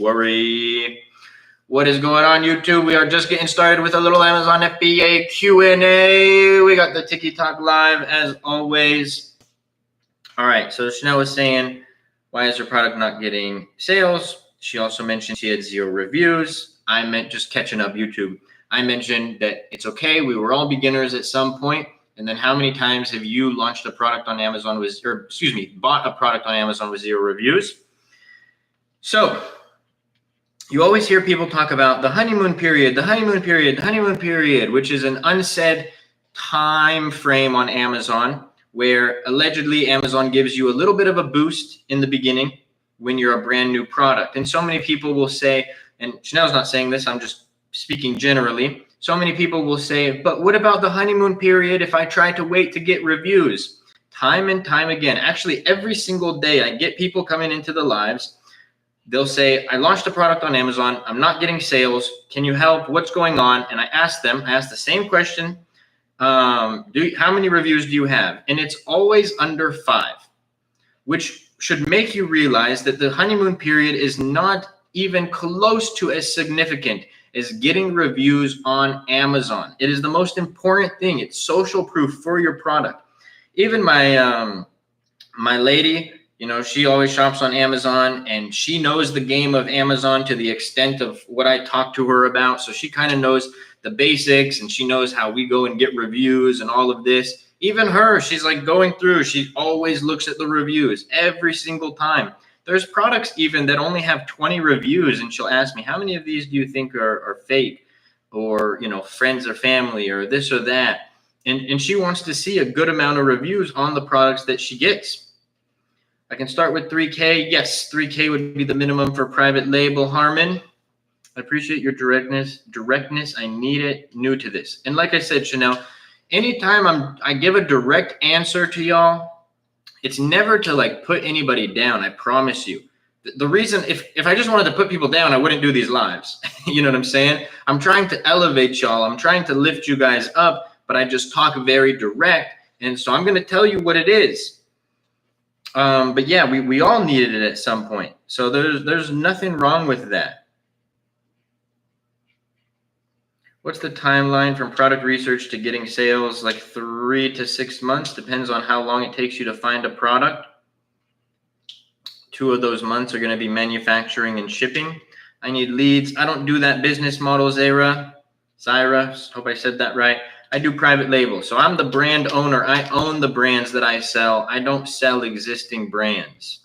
Worry. What is going on, YouTube? We are just getting started with a little Amazon FBA Q&A. We got the TikTok live as always. All right, so Chanel was saying, why is her product not getting sales? She also mentioned she had 0 reviews. I meant just catching up YouTube. I mentioned that it's okay. We were all beginners at some point. And then how many times have you launched a product on Amazon bought a product on Amazon with 0 reviews? So you always hear people talk about the honeymoon period, which is an unsaid time frame on Amazon where allegedly Amazon gives you a little bit of a boost in the beginning when you're a brand new product. And so many people will say, and Chanel's not saying this, I'm just speaking generally. So many people will say, but what about the honeymoon period if I try to wait to get reviews? Time and time again, actually every single day I get people coming into the lives. They'll say, I launched a product on Amazon. I'm not getting sales. Can you help? What's going on? And I ask the same question. How many reviews do you have? And it's always under 5, which should make you realize that the honeymoon period is not even close to as significant as getting reviews on Amazon. It is the most important thing. It's social proof for your product. Even my lady, you know, she always shops on Amazon and she knows the game of Amazon to the extent of what I talk to her about. So she kind of knows the basics and she knows how we go and get reviews and all of this. Even her, she's like going through, she always looks at the reviews every single time. There's products even that only have 20 reviews and she'll ask me, how many of these do you think are fake or, you know, friends or family or this or that? And she wants to see a good amount of reviews on the products that she gets. I can start with 3K. Yes, 3K would be the minimum for private label, Harmon. I appreciate your directness. I need it. New to this. And like I said, Chanel, anytime I give a direct answer to y'all, it's never to like put anybody down. I promise you. The reason, if I just wanted to put people down, I wouldn't do these lives. You know what I'm saying? I'm trying to elevate y'all. I'm trying to lift you guys up, but I just talk very direct. And so I'm going to tell you what it is. But yeah, we all needed it at some point. So there's nothing wrong with that. What's the timeline from product research to getting sales? Like 3 to 6 months, depends on how long it takes you to find a product. 2 of those months are going to be manufacturing and shipping. I need leads. I don't do that business model, Zaira, hope I said that right. I do private label. So I'm the brand owner. I own the brands that I sell. I don't sell existing brands.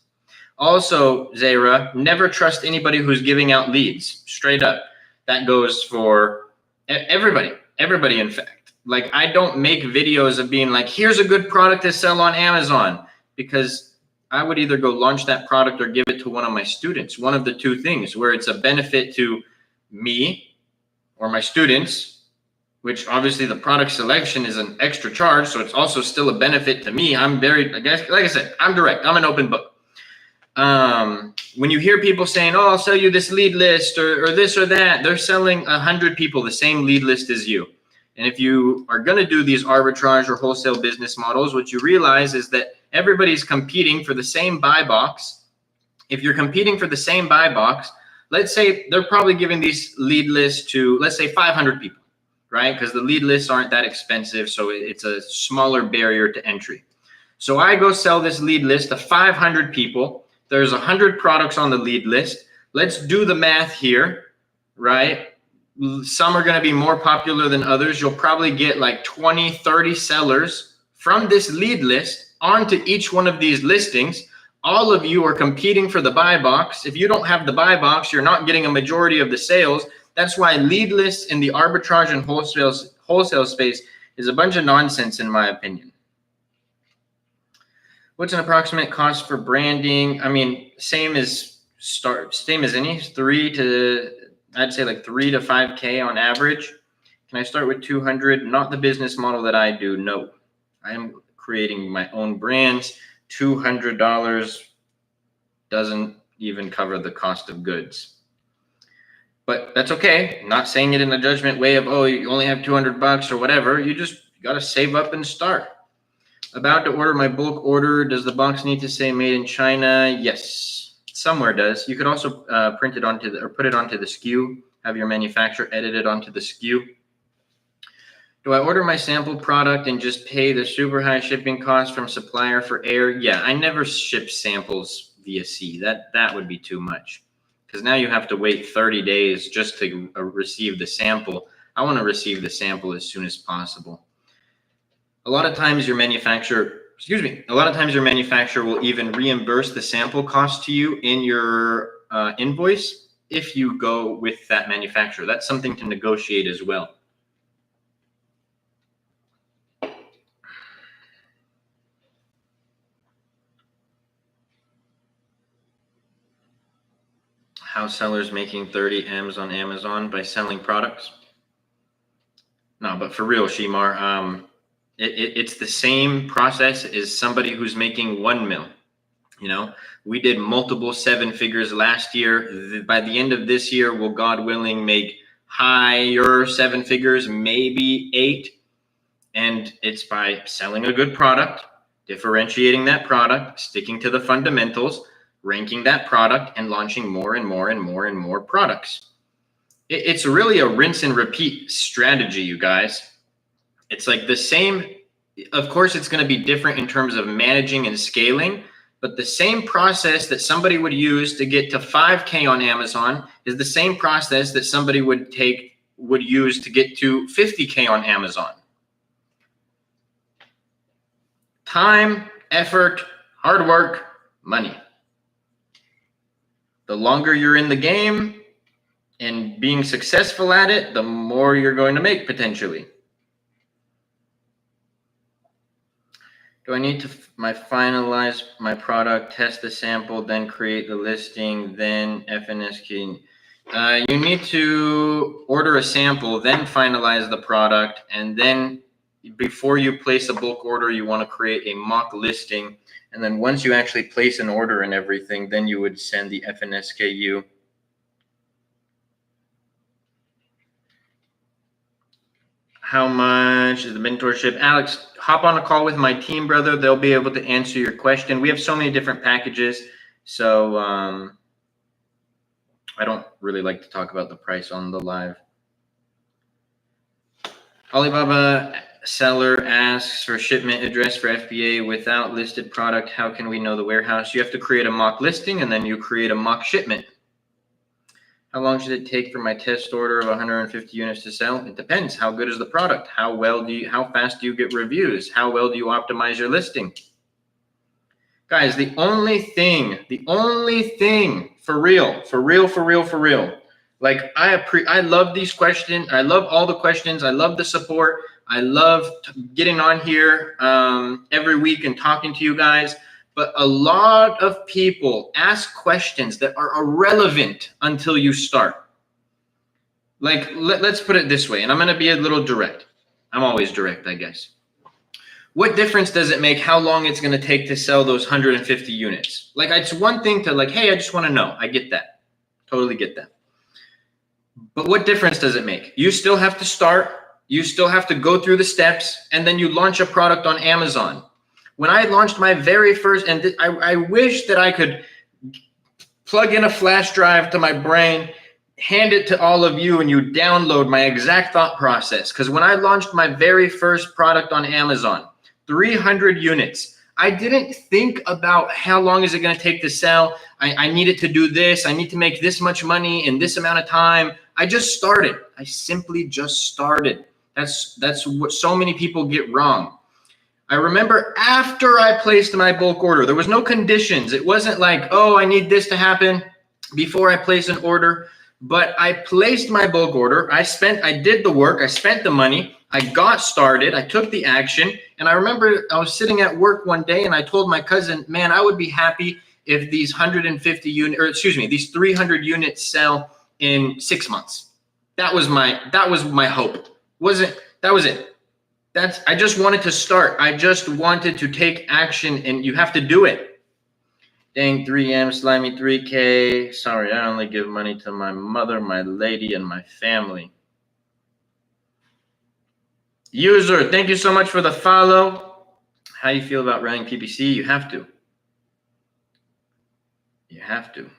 Also, Zaira, never trust anybody who's giving out leads. Straight up. That goes for everybody. Everybody, in fact. Like, I don't make videos of being like, here's a good product to sell on Amazon. Because I would either go launch that product or give it to one of my students. One of the 2 things, where it's a benefit to me or my students, which obviously the product selection is an extra charge. So it's also still a benefit to me. I'm very, like I said, I'm direct. I'm an open book. When you hear people saying, oh, I'll sell you this lead list or this or that, they're selling 100 people the same lead list as you. And if you are going to do these arbitrage or wholesale business models, what you realize is that everybody's competing for the same buy box. If you're competing for the same buy box, let's say they're probably giving these lead lists to, let's say 500 people. Right? Because the lead lists aren't that expensive. So it's a smaller barrier to entry. So I go sell this lead list to 500 people. There's 100 products on the lead list. Let's do the math here, right? Some are going to be more popular than others. You'll probably get like 20, 30 sellers from this lead list onto each one of these listings. All of you are competing for the buy box. If you don't have the buy box, you're not getting a majority of the sales. That's why lead lists in the arbitrage and wholesale space is a bunch of nonsense, in my opinion. What's an approximate cost for branding? I mean, same as any, I'd say like 3 to 5K on average. Can I start with 200? Not the business model that I do. No, I am creating my own brands. $200 doesn't even cover the cost of goods. But that's okay. I'm not saying it in a judgment way of, oh, you only have $200 or whatever. You just got to save up and start. About to order my bulk order. Does the box need to say made in China? Yes. somewhere does. You could also print it onto or put it onto the SKU, have your manufacturer edit it onto the SKU. Do I order my sample product and just pay the super high shipping cost from supplier for air? Yeah, I never ship samples via sea. That would be too much, because now you have to wait 30 days just to receive the sample. I want to receive the sample as soon as possible. A lot of times your manufacturer will even reimburse the sample cost to you in your invoice if you go with that manufacturer. That's something to negotiate as well. How sellers making 30 M's on Amazon by selling products? No, but for real, Shimar, it's the same process as somebody who's making 1 mil. You know, we did multiple 7 figures last year. By the end of this year, we'll, God willing, make higher 7 figures, maybe 8. And it's by selling a good product, differentiating that product, sticking to the fundamentals, ranking that product, and launching more and more and more and more products. It's really a rinse and repeat strategy, you guys. It's like the same. Of course, it's going to be different in terms of managing and scaling, but the same process that somebody would use to get to 5K on Amazon is the same process that somebody would use to get to 50K on Amazon. Time, effort, hard work, money. The longer you're in the game and being successful at it, the more you're going to make potentially. Do I need to finalize my product, test the sample, then create the listing, then FNSK? You need to order a sample, then finalize the product, and then before you place a bulk order, you want to create a mock listing. And then once you actually place an order and everything, then you would send the FNSKU. How much is the mentorship? Alex, hop on a call with my team, brother. They'll be able to answer your question. We have so many different packages. So I don't really like to talk about the price on the live. Alibaba seller asks for shipment address for FBA without listed product. How can we know the warehouse? You have to create a mock listing and then you create a mock shipment. How long should it take for my test order of 150 units to sell? It depends. How good is the product? How fast do you get reviews? How well do you optimize your listing? Guys, the only thing for real. Like I love these questions. I love all the questions. I love the support. I love getting on here every week and talking to you guys. But a lot of people ask questions that are irrelevant until you start. Like, let's put it this way, and I'm going to be a little direct. I'm always direct, I guess. What difference does it make how long it's going to take to sell those 150 units? Like, it's one thing to like, hey, I just want to know. I get that. Totally get that. But what difference does it make? You still have to start. You still have to go through the steps, and then you launch a product on Amazon. When I launched my very first, and I wish that I could plug in a flash drive to my brain, hand it to all of you, and you download my exact thought process. Because when I launched my very first product on Amazon, 300 units, I didn't think about how long is it going to take to sell. I needed to do this. I need to make this much money in this amount of time. I just started. I simply just started. That's what so many people get wrong. I remember after I placed my bulk order, there was no conditions. It wasn't like, oh, I need this to happen before I place an order. But I placed my bulk order. I did the work. I spent the money. I got started. I took the action. And I remember I was sitting at work one day and I told my cousin, man, I would be happy if these 300 units sell in 6 months. That was my hope. That was it. I just wanted to start. I just wanted to take action, and you have to do it. Dang, 3M, slimy 3K. Sorry, I only give money to my mother, my lady, and my family. User, thank you so much for the follow. How you feel about running PPC? You have to. You have to.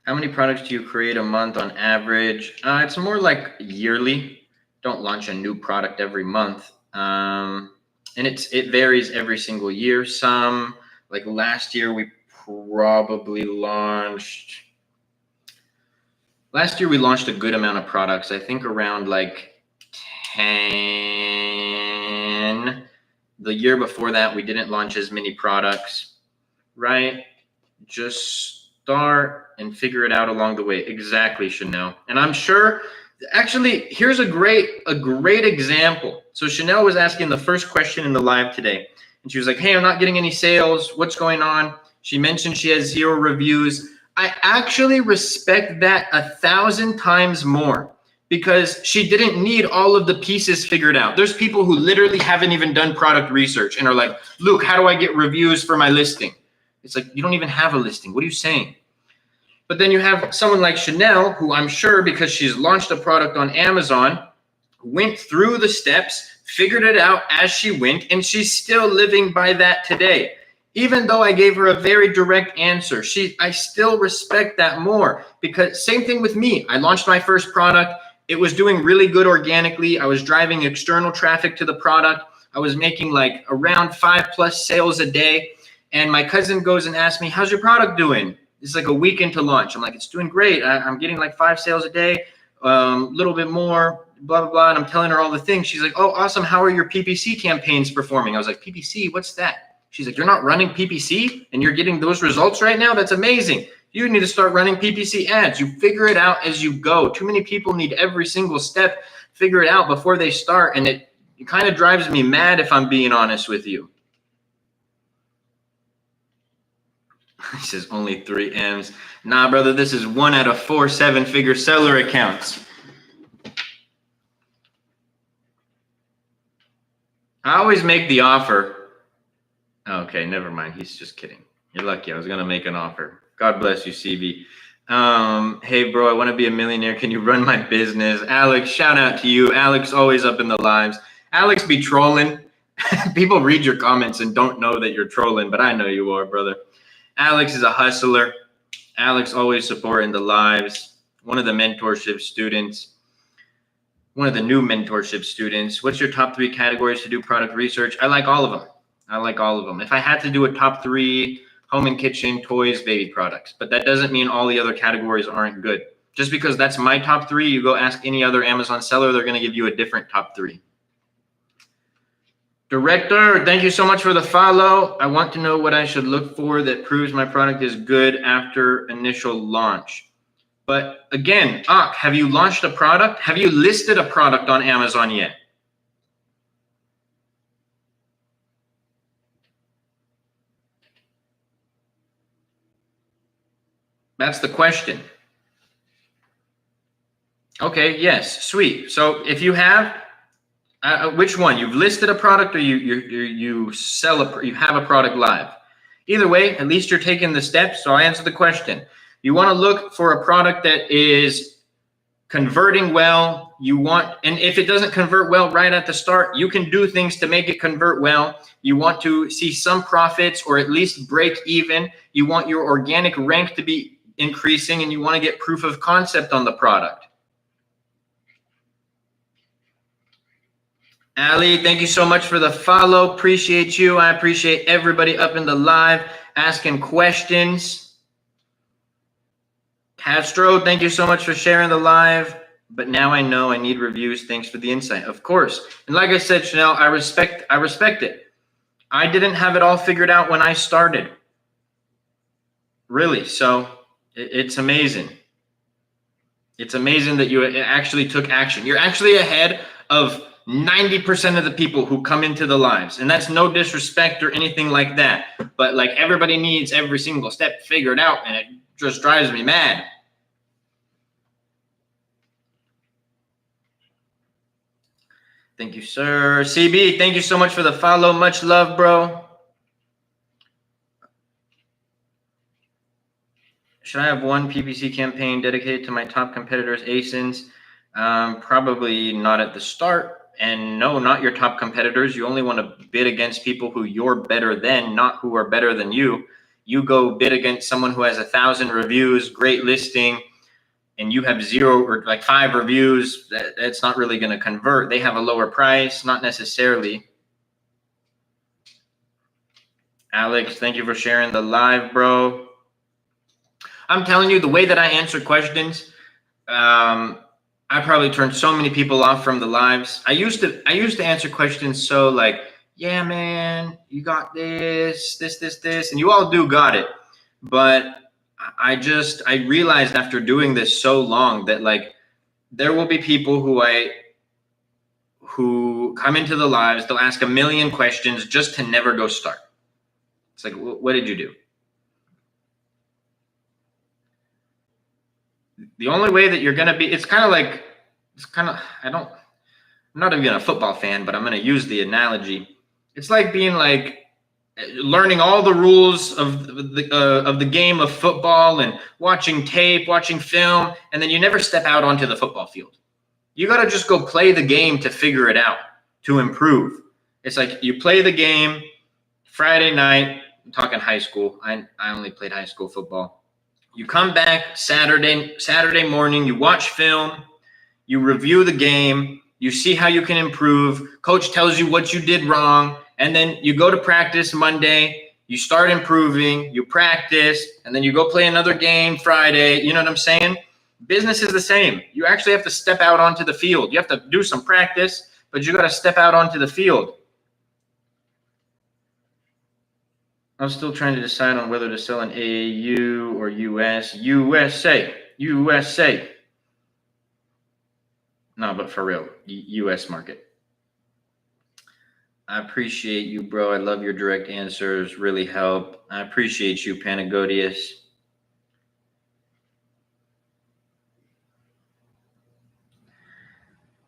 How many products do you create a month on average? It's more like yearly. Don't launch a new product every month. And it varies every single year. Some, like last year, we launched a good amount of products. I think around like 10. The year before that, we didn't launch as many products, right? Just start and figure it out along the way. Exactly, Chanel. And I'm sure, actually, here's a great example. So Chanel was asking the first question in the live today. And she was like, hey, I'm not getting any sales. What's going on? She mentioned she has 0 reviews. I actually respect that 1,000 times more because she didn't need all of the pieces figured out. There's people who literally haven't even done product research and are like, Luke, how do I get reviews for my listing? It's like, you don't even have a listing. What are you saying? But then you have someone like Chanel, who I'm sure because she's launched a product on Amazon, went through the steps, figured it out as she went, and she's still living by that today. Even though I gave her a very direct answer, I still respect that more because same thing with me. I launched my first product. It was doing really good organically. I was driving external traffic to the product. I was making like around 5+ sales a day. And my cousin goes and asks me, how's your product doing? It's like a week into launch. I'm like, it's doing great. I'm getting like 5 sales a day, little bit more, blah, blah, blah. And I'm telling her all the things. She's like, oh, awesome. How are your PPC campaigns performing? I was like, PPC, what's that? She's like, you're not running PPC and you're getting those results right now? That's amazing. You need to start running PPC ads. You figure it out as you go. Too many people need every single step, figure it out before they start. And it kind of drives me mad if I'm being honest with you. He says only 3 M's. Nah, brother, this is 1 out of 4 7-figure seller accounts. I always make the offer. Okay, never mind. He's just kidding. You're lucky. I was going to make an offer. God bless you, CB. Hey, bro, I want to be a millionaire. Can you run my business? Alex, shout out to you. Alex, always up in the lives. Alex be trolling. People read your comments and don't know that you're trolling, but I know you are, brother. Alex is a hustler. Alex always supporting the lives. One of the mentorship students. One of the new mentorship students. What's your top 3 categories to do product research? I like all of them. I like all of them. If I had to do a top 3, home and kitchen, toys, baby products. But that doesn't mean all the other categories aren't good. Just because that's my top 3, you go ask any other Amazon seller, they're going to give you a different top 3. Director, thank you so much for the follow. I want to know what I should look for that proves my product is good after initial launch. But again, have you launched a product? Have you listed a product on Amazon yet? That's the question. Okay, yes, sweet. So if you have, which one? You've listed a product or you have a product live? Either way, at least you're taking the steps. So I answer the question. You want to look for a product that is converting well. And if it doesn't convert well right at the start, you can do things to make it convert well. You want to see some profits or at least break even. You want your organic rank to be increasing and you want to get proof of concept on the product. Ali, thank you so much for the follow. Appreciate you. I appreciate everybody up in the live asking questions. Castro, thank you so much for sharing the live. But now I know I need reviews. Thanks for the insight. Of course. And like I said, Chanel, I respect it. I didn't have it all figured out when I started. Really. So it's amazing. It's amazing that you actually took action. You're actually ahead of 90% of the people who come into the lives. And that's no disrespect or anything like that. But like everybody needs every single step figured out and it just drives me mad. Thank you, sir. CB, thank you so much for the follow. Much love, bro. Should I have one PPC campaign dedicated to my top competitors, ASINs? Probably not at the start. And no, not your top competitors. You only want to bid against people who you're better than, not who are better than you. you go bid against someone who has 1,000 reviews, great listing, and you have 0 or like 5 reviews, that's not really going to convert. They have a lower price, not necessarily. Alex, thank you for sharing the live, bro. I'm telling you, the way that I answer questions, I probably turned so many people off from the lives. I used to answer questions so like, yeah, man, you got this, and you all do got it. But I realized after doing this so long that like there will be people who come into the lives, they'll ask a million questions just to never go start. It's like, what did you do? The only way that you're going to be, I'm not even a football fan, but I'm going to use the analogy. It's like being like learning all the rules of the game of football and watching tape, watching film, and then you never step out onto the football field. You got to just go play the game to figure it out, to improve. It's like you play the game Friday night. I'm talking high school. I only played high school football. You come back Saturday morning, you watch film, you review the game, you see how you can improve. Coach tells you what you did wrong, and then you go to practice Monday, you start improving, you practice, and then you go play another game Friday. You know what I'm saying? Business is the same. You actually have to step out onto the field. You have to do some practice, but you got to step out onto the field. I'm still trying to decide on whether to sell in AU or US. USA. No, but for real, US market. I appreciate you, bro. I love your direct answers. Really help. I appreciate you, Panagodius.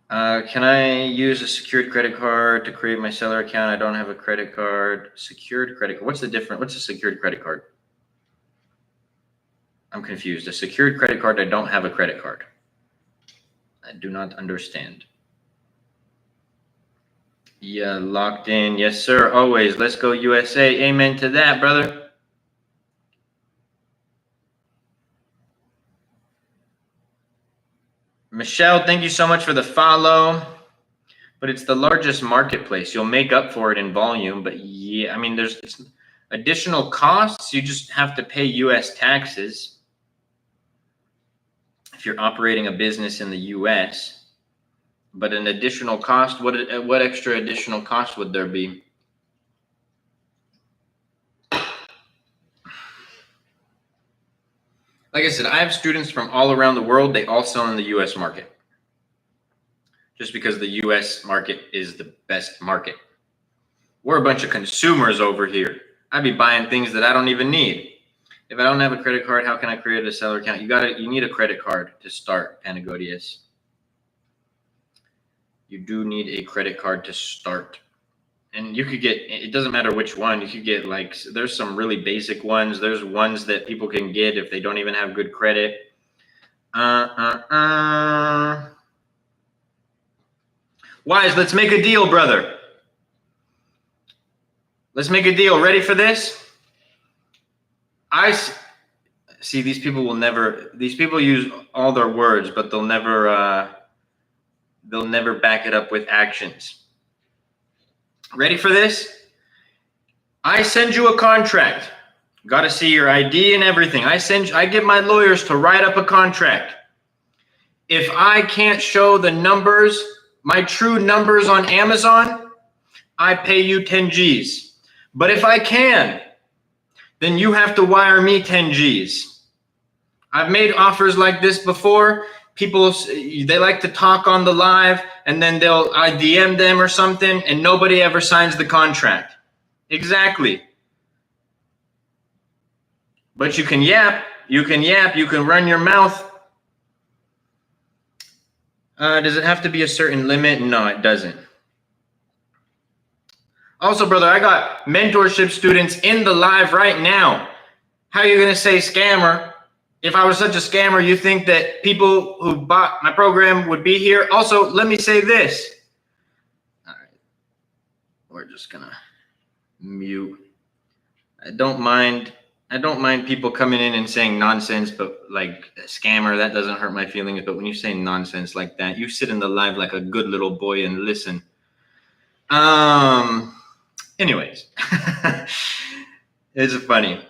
Can I use a secured credit card to create my seller account? I don't have a credit card. Secured credit card. What's the difference? What's a secured credit card? I'm confused. A secured credit card. I don't have a credit card. I do not understand. Yeah, locked in. Yes, sir. Always. Let's go USA. Amen to that, brother. Michelle, thank you so much for the follow. But it's the largest marketplace. You'll make up for it in volume. But yeah, I mean, there's additional costs. You just have to pay US taxes if you're operating a business in the US. But an additional cost, what extra additional cost would there be? Like I said, I have students from all around the world. They all sell in the US market. Just because the US market is the best market. We're a bunch of consumers over here. I'd be buying things that I don't even need. If I don't have a credit card, how can I create a seller account? You need a credit card to start, Panagodius. You do need a credit card to start. And you could get, it doesn't matter which one, you could get like, there's some really basic ones. There's ones that people can get if they don't even have good credit. Wise, let's make a deal, brother. Let's make a deal. Ready for this? I see these people will never, these people use all their words, but they'll never back it up with actions. Ready for this? I send you a contract. Got to see your ID and everything. I get my lawyers to write up a contract. If I can't show the numbers, my true numbers on Amazon, I pay you 10 G's. But if I can, then you have to wire me 10 G's. I've made offers like this before. People, they like to talk on the live, and then I DM them or something, and nobody ever signs the contract. Exactly. But you can yap, you can run your mouth. Does it have to be a certain limit? No, it doesn't. Also, brother, I got mentorship students in the live right now. How are you going to say scammer? If I was such a scammer, you think that people who bought my program would be here? Also, let me say this. All right. We're just going to mute. I don't mind I don't mind people coming in and saying nonsense, but like a scammer, that doesn't hurt my feelings. But when you say nonsense like that, you sit in the live like a good little boy and listen. Anyways, it's funny.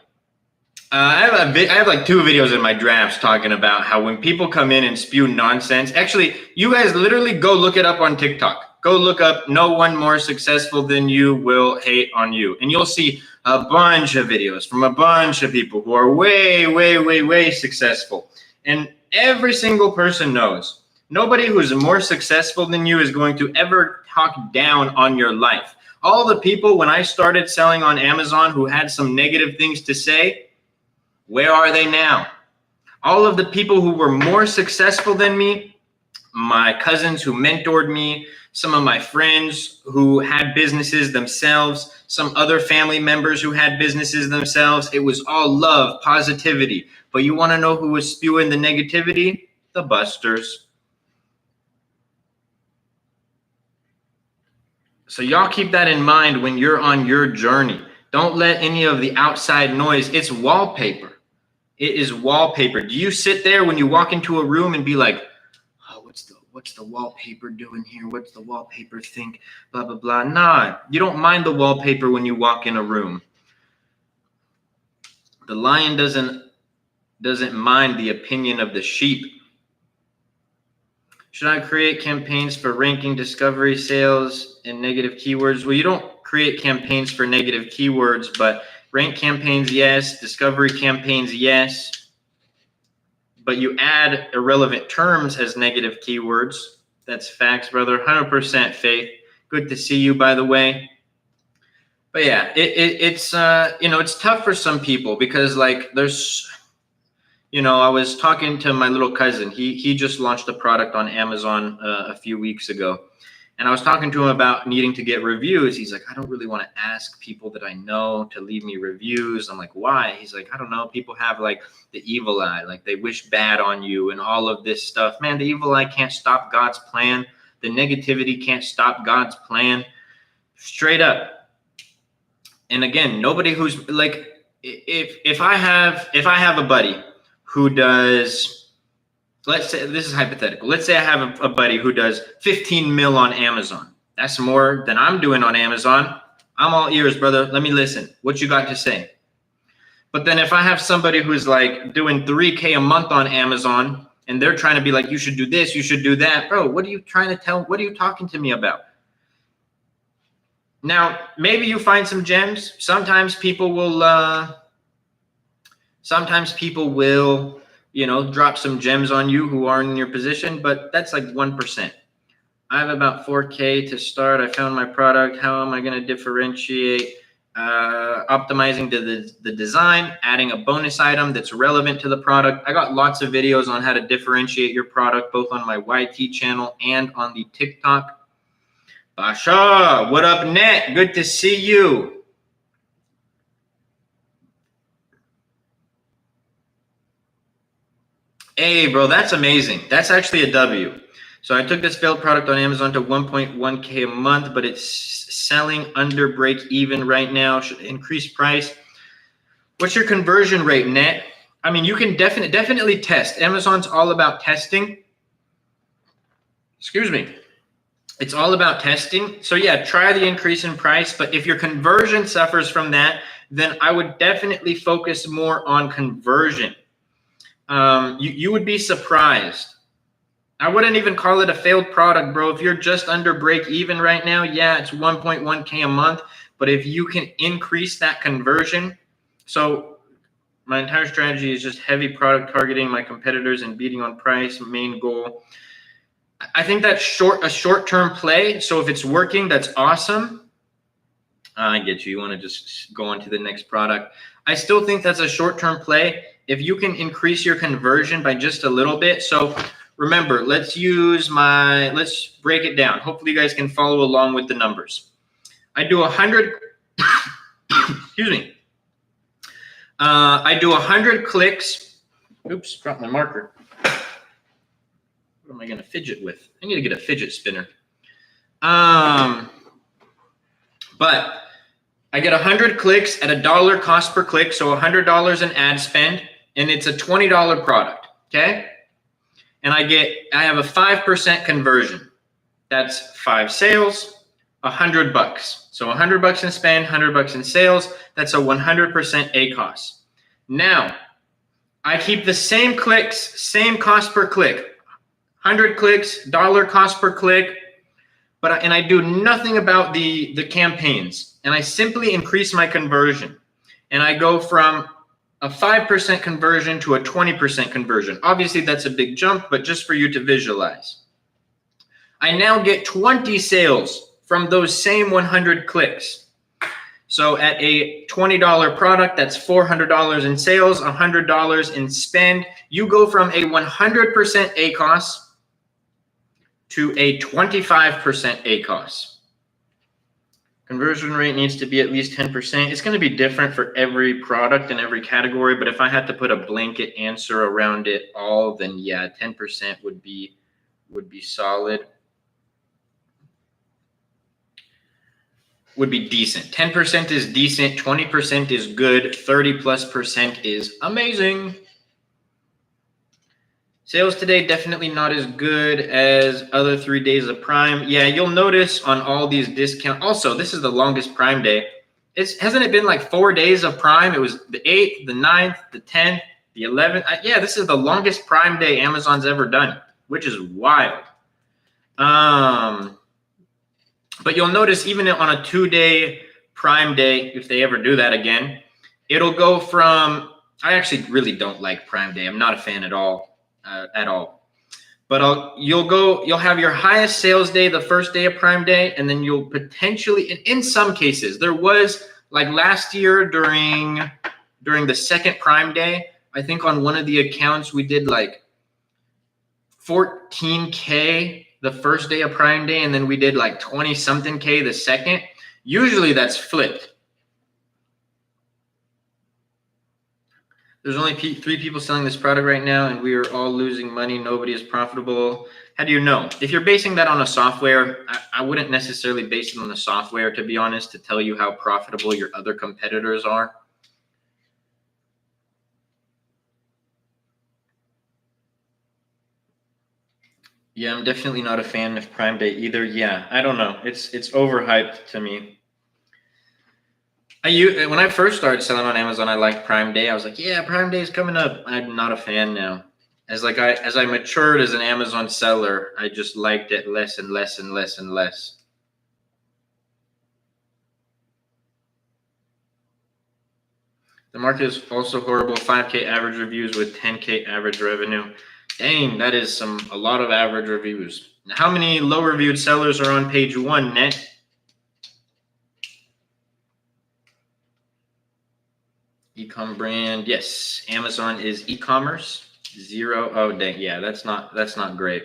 I have like 2 videos in my drafts talking about how when people come in and spew nonsense, actually, you guys literally go look it up on TikTok. Go look up "No one more successful than you will hate on you," and you'll see a bunch of videos from a bunch of people who are way, way, way, way successful. And every single person knows nobody who's more successful than you is going to ever talk down on your life. All the people when I started selling on Amazon who had some negative things to say, where are they now? All of the people who were more successful than me, my cousins who mentored me, some of my friends who had businesses themselves, some other family members who had businesses themselves, it was all love, positivity. But you want to know who was spewing the negativity? The busters. So y'all keep that in mind when you're on your journey. Don't let any of the outside noise, it's wallpaper. It is wallpaper. Do you sit there when you walk into a room and be like, oh, what's the wallpaper doing here? What's the wallpaper think? Blah, blah, blah. Nah, you don't mind the wallpaper when you walk in a room. The lion doesn't mind the opinion of the sheep. Should I create campaigns for ranking, discovery, sales, and negative keywords? Well, you don't create campaigns for negative keywords, but rank campaigns, yes. Discovery campaigns, yes. But you add irrelevant terms as negative keywords. That's facts, brother. 100% Faith. Good to see you, by the way. But yeah, it's it's tough for some people because like there's, I was talking to my little cousin. He just launched a product on Amazon a few weeks ago. And I was talking to him about needing to get reviews. He's like, I don't really want to ask people that I know to leave me reviews. I'm like, why? He's like, I don't know. People have like the evil eye, like they wish bad on you and all of this stuff. Man, the evil eye can't stop God's plan. The negativity can't stop God's plan. Straight up. And again, nobody who's like, if I have a buddy who does, let's say, this is hypothetical. Let's say I have a buddy who does 15 mil on Amazon. That's more than I'm doing on Amazon. I'm all ears, brother. Let me listen. What you got to say? But then if I have somebody who's like doing 3K a month on Amazon and they're trying to be like, you should do this, you should do that. Bro, what are you trying to tell? What are you talking to me about? Now, maybe you find some gems. Sometimes people will, drop some gems on you who aren't in your position, but that's like 1%. I have about 4K to start. I found my product. How am I going to differentiate? Optimizing the design, adding a bonus item that's relevant to the product. I got lots of videos on how to differentiate your product, both on my YT channel and on the TikTok. Basha, what up, Net? Good to see you. Hey, bro, that's amazing. That's actually a W. So I took this failed product on Amazon to 1.1K a month, but it's selling under break even right now. Should increase price. What's your conversion rate, Net? I mean, you can definitely test. Amazon's all about testing. Excuse me. It's all about testing. So yeah, try the increase in price. But if your conversion suffers from that, then I would definitely focus more on conversion. You would be surprised. I wouldn't even call it a failed product, bro. If you're just under break even right now, yeah, it's 1.1K a month. But if you can increase that conversion, so my entire strategy is just heavy product targeting my competitors and beating on price, main goal. I think that's a short-term play. So if it's working, that's awesome. I get you. You want to just go on to the next product. I still think that's a short-term play. If you can increase your conversion by just a little bit. So remember, let's break it down. Hopefully you guys can follow along with the numbers. I do 100, excuse me. I do 100 clicks. Oops, dropped my marker. What am I going to fidget with? I need to get a fidget spinner. But I get 100 clicks at $1 cost per click, so $100 in ad spend, and it's a $20 product, okay? And I have a 5% conversion. That's 5 sales, $100. So $100 in spend, $100 in sales. That's a 100% ACOS. Now, I keep the same clicks, same cost per click, 100 clicks, $1 cost per click, and I do nothing about the campaigns, and I simply increase my conversion, and I go from a 5% conversion to a 20% conversion. Obviously, that's a big jump, but just for you to visualize. I now get 20 sales from those same 100 clicks. So at a $20 product, that's $400 in sales, $100 in spend. You go from a 100% ACOS to a 25% ACOS. Conversion rate needs to be at least 10%. It's going to be different for every product and every category, but if I had to put a blanket answer around it all, then yeah, 10% would be solid. Would be decent. 10% is decent, 20% is good, 30+% is amazing. Sales today, definitely not as good as other 3 days of Prime. Yeah, you'll notice on all these discounts. Also, this is the longest Prime day. Hasn't it been like 4 days of Prime? It was the 8th, the 9th, the 10th, the 11th. Yeah, this is the longest Prime day Amazon's ever done, which is wild. But you'll notice even on a 2-day Prime day, if they ever do that again, it'll go from, I actually really don't like Prime Day. I'm not a fan at all. But you'll have your highest sales day the first day of Prime Day, and then you'll potentially, in some cases, there was like last year during the second Prime Day, I think on one of the accounts we did like 14K the first day of Prime Day, and then we did like 20 something K the second. Usually that's flipped. There's only 3 people selling this product right now, and we are all losing money. Nobody is profitable. How do you know? If you're basing that on a software, I wouldn't necessarily base it on the software, to be honest, to tell you how profitable your other competitors are. Yeah, I'm definitely not a fan of Prime Day either. Yeah, I don't know. It's overhyped to me. When I first started selling on Amazon, I liked Prime Day. I was like, yeah, Prime Day is coming up. I'm not a fan now. As I matured as an Amazon seller, I just liked it less and less and less and less. The market is also horrible. 5K average reviews with 10K average revenue. Dang, that is a lot of average reviews. Now, how many low reviewed sellers are on page 1, Net? E-com brand, yes. Amazon is e-commerce. 0. Oh, dang, yeah, that's not great.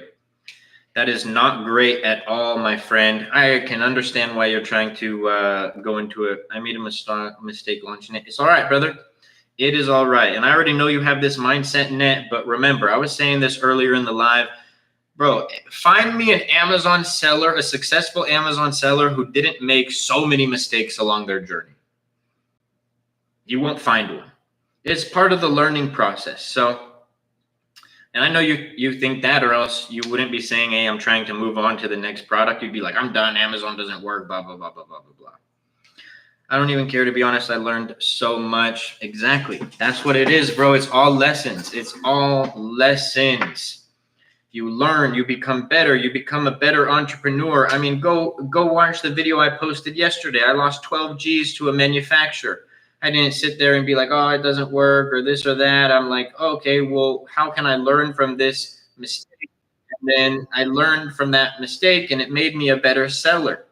That is not great at all, my friend. I can understand why you're trying to go into it. I made a mistake launching it. It's all right, brother. It is all right. And I already know you have this mindset, Net, but remember, I was saying this earlier in the live. Bro, find me an Amazon seller, a successful Amazon seller who didn't make so many mistakes along their journey. You won't find one. It's part of the learning process. So, and I know you think that, or else you wouldn't be saying, hey, I'm trying to move on to the next product. You'd be like, I'm done. Amazon doesn't work, blah, blah, blah, blah, blah, blah, blah. I don't even care, to be honest. I learned so much. Exactly. That's what it is, bro. It's all lessons. It's all lessons. You learn, you become better. You become a better entrepreneur. I mean, go watch the video I posted yesterday. I lost 12 G's to a manufacturer. I didn't sit there and be like, oh, it doesn't work or this or that. I'm like, okay, well, how can I learn from this mistake? And then I learned from that mistake, and it made me a better seller.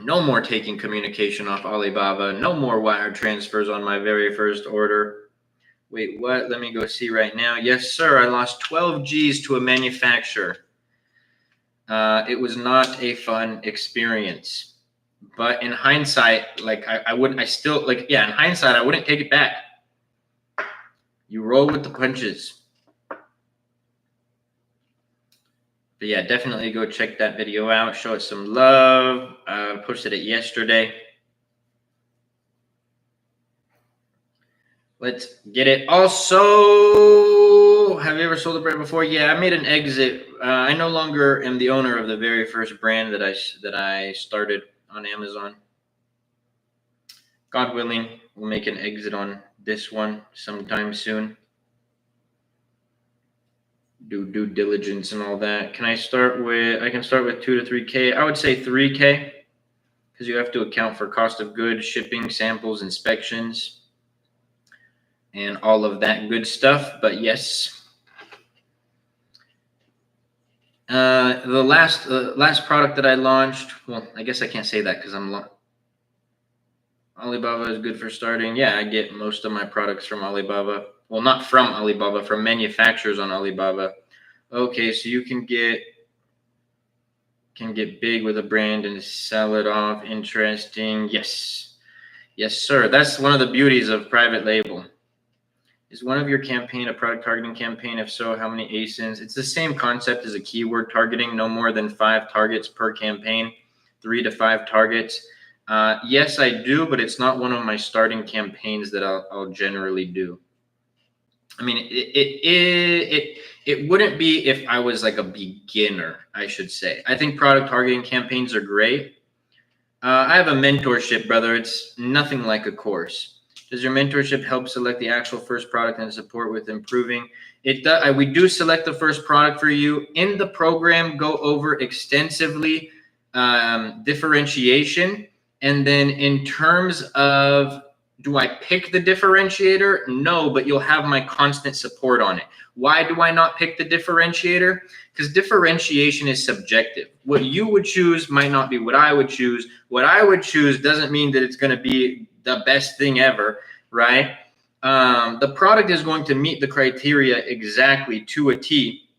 No more taking communication off Alibaba. No more wire transfers on my very first order. Wait, what? Let me go see right now. Yes, sir. I lost 12 G's to a manufacturer. It was not a fun experience. But in hindsight, like in hindsight, I wouldn't take it back. You roll with the punches. But yeah, definitely go check that video out. Show it some love. Posted it yesterday. Let's get it. Also, have you ever sold a brand before? Yeah, I made an exit. I no longer am the owner of the very first brand that I started on Amazon. God willing, we'll make an exit on this one sometime soon. Do due diligence and all that. I can start with 2 to 3K. I would say 3K because you have to account for cost of goods, shipping, samples, inspections, and all of that good stuff. But yes, the last product that I launched, well, I guess I can't say that because Alibaba is good for starting. Yeah, I get most of my products from Alibaba. Well, not from Alibaba, from manufacturers on Alibaba. Okay, so you can get big with a brand and sell it off. Interesting. Yes, sir. That's one of the beauties of private label. Is one of your campaign a product targeting campaign? If so, how many ASINs? It's the same concept as a keyword targeting. No more than 5 targets per campaign, 3 to 5 targets. Yes, I do, but it's not one of my starting campaigns that I'll generally do. I mean, it wouldn't be if I was like a beginner, I should say. I think product targeting campaigns are great. I have a mentorship, brother. It's nothing like a course. Does your mentorship help select the actual first product and support with improving? It does. We do select the first product for you. In the program, go over extensively differentiation. And then in terms of, do I pick the differentiator? No, but you'll have my constant support on it. Why do I not pick the differentiator? Because differentiation is subjective. What you would choose might not be what I would choose. What I would choose doesn't mean that it's going to be the best thing ever, right? The product is going to meet the criteria exactly to a T.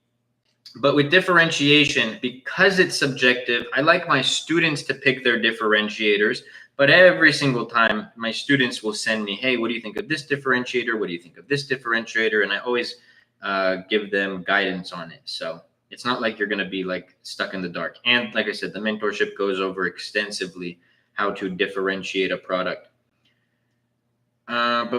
But with differentiation, because it's subjective, I like my students to pick their differentiators. But every single time, my students will send me, hey, what do you think of this differentiator? What do you think of this differentiator? And I always give them guidance on it. So it's not like you're going to be like stuck in the dark. And like I said, the mentorship goes over extensively how to differentiate a product. Shot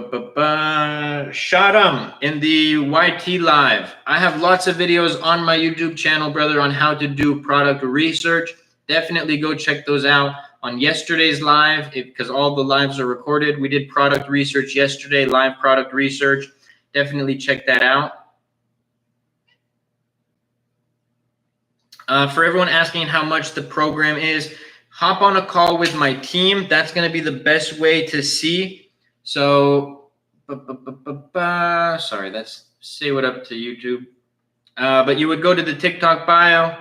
'em in the YT live. I have lots of videos on my YouTube channel, brother, on how to do product research. Definitely go check those out on yesterday's live because all the lives are recorded. We did product research yesterday, live product research. Definitely check that out. For everyone asking how much the program is, hop on a call with my team. That's going to be the best way to see. So, sorry, that's say what up to YouTube. But you would go to the TikTok bio,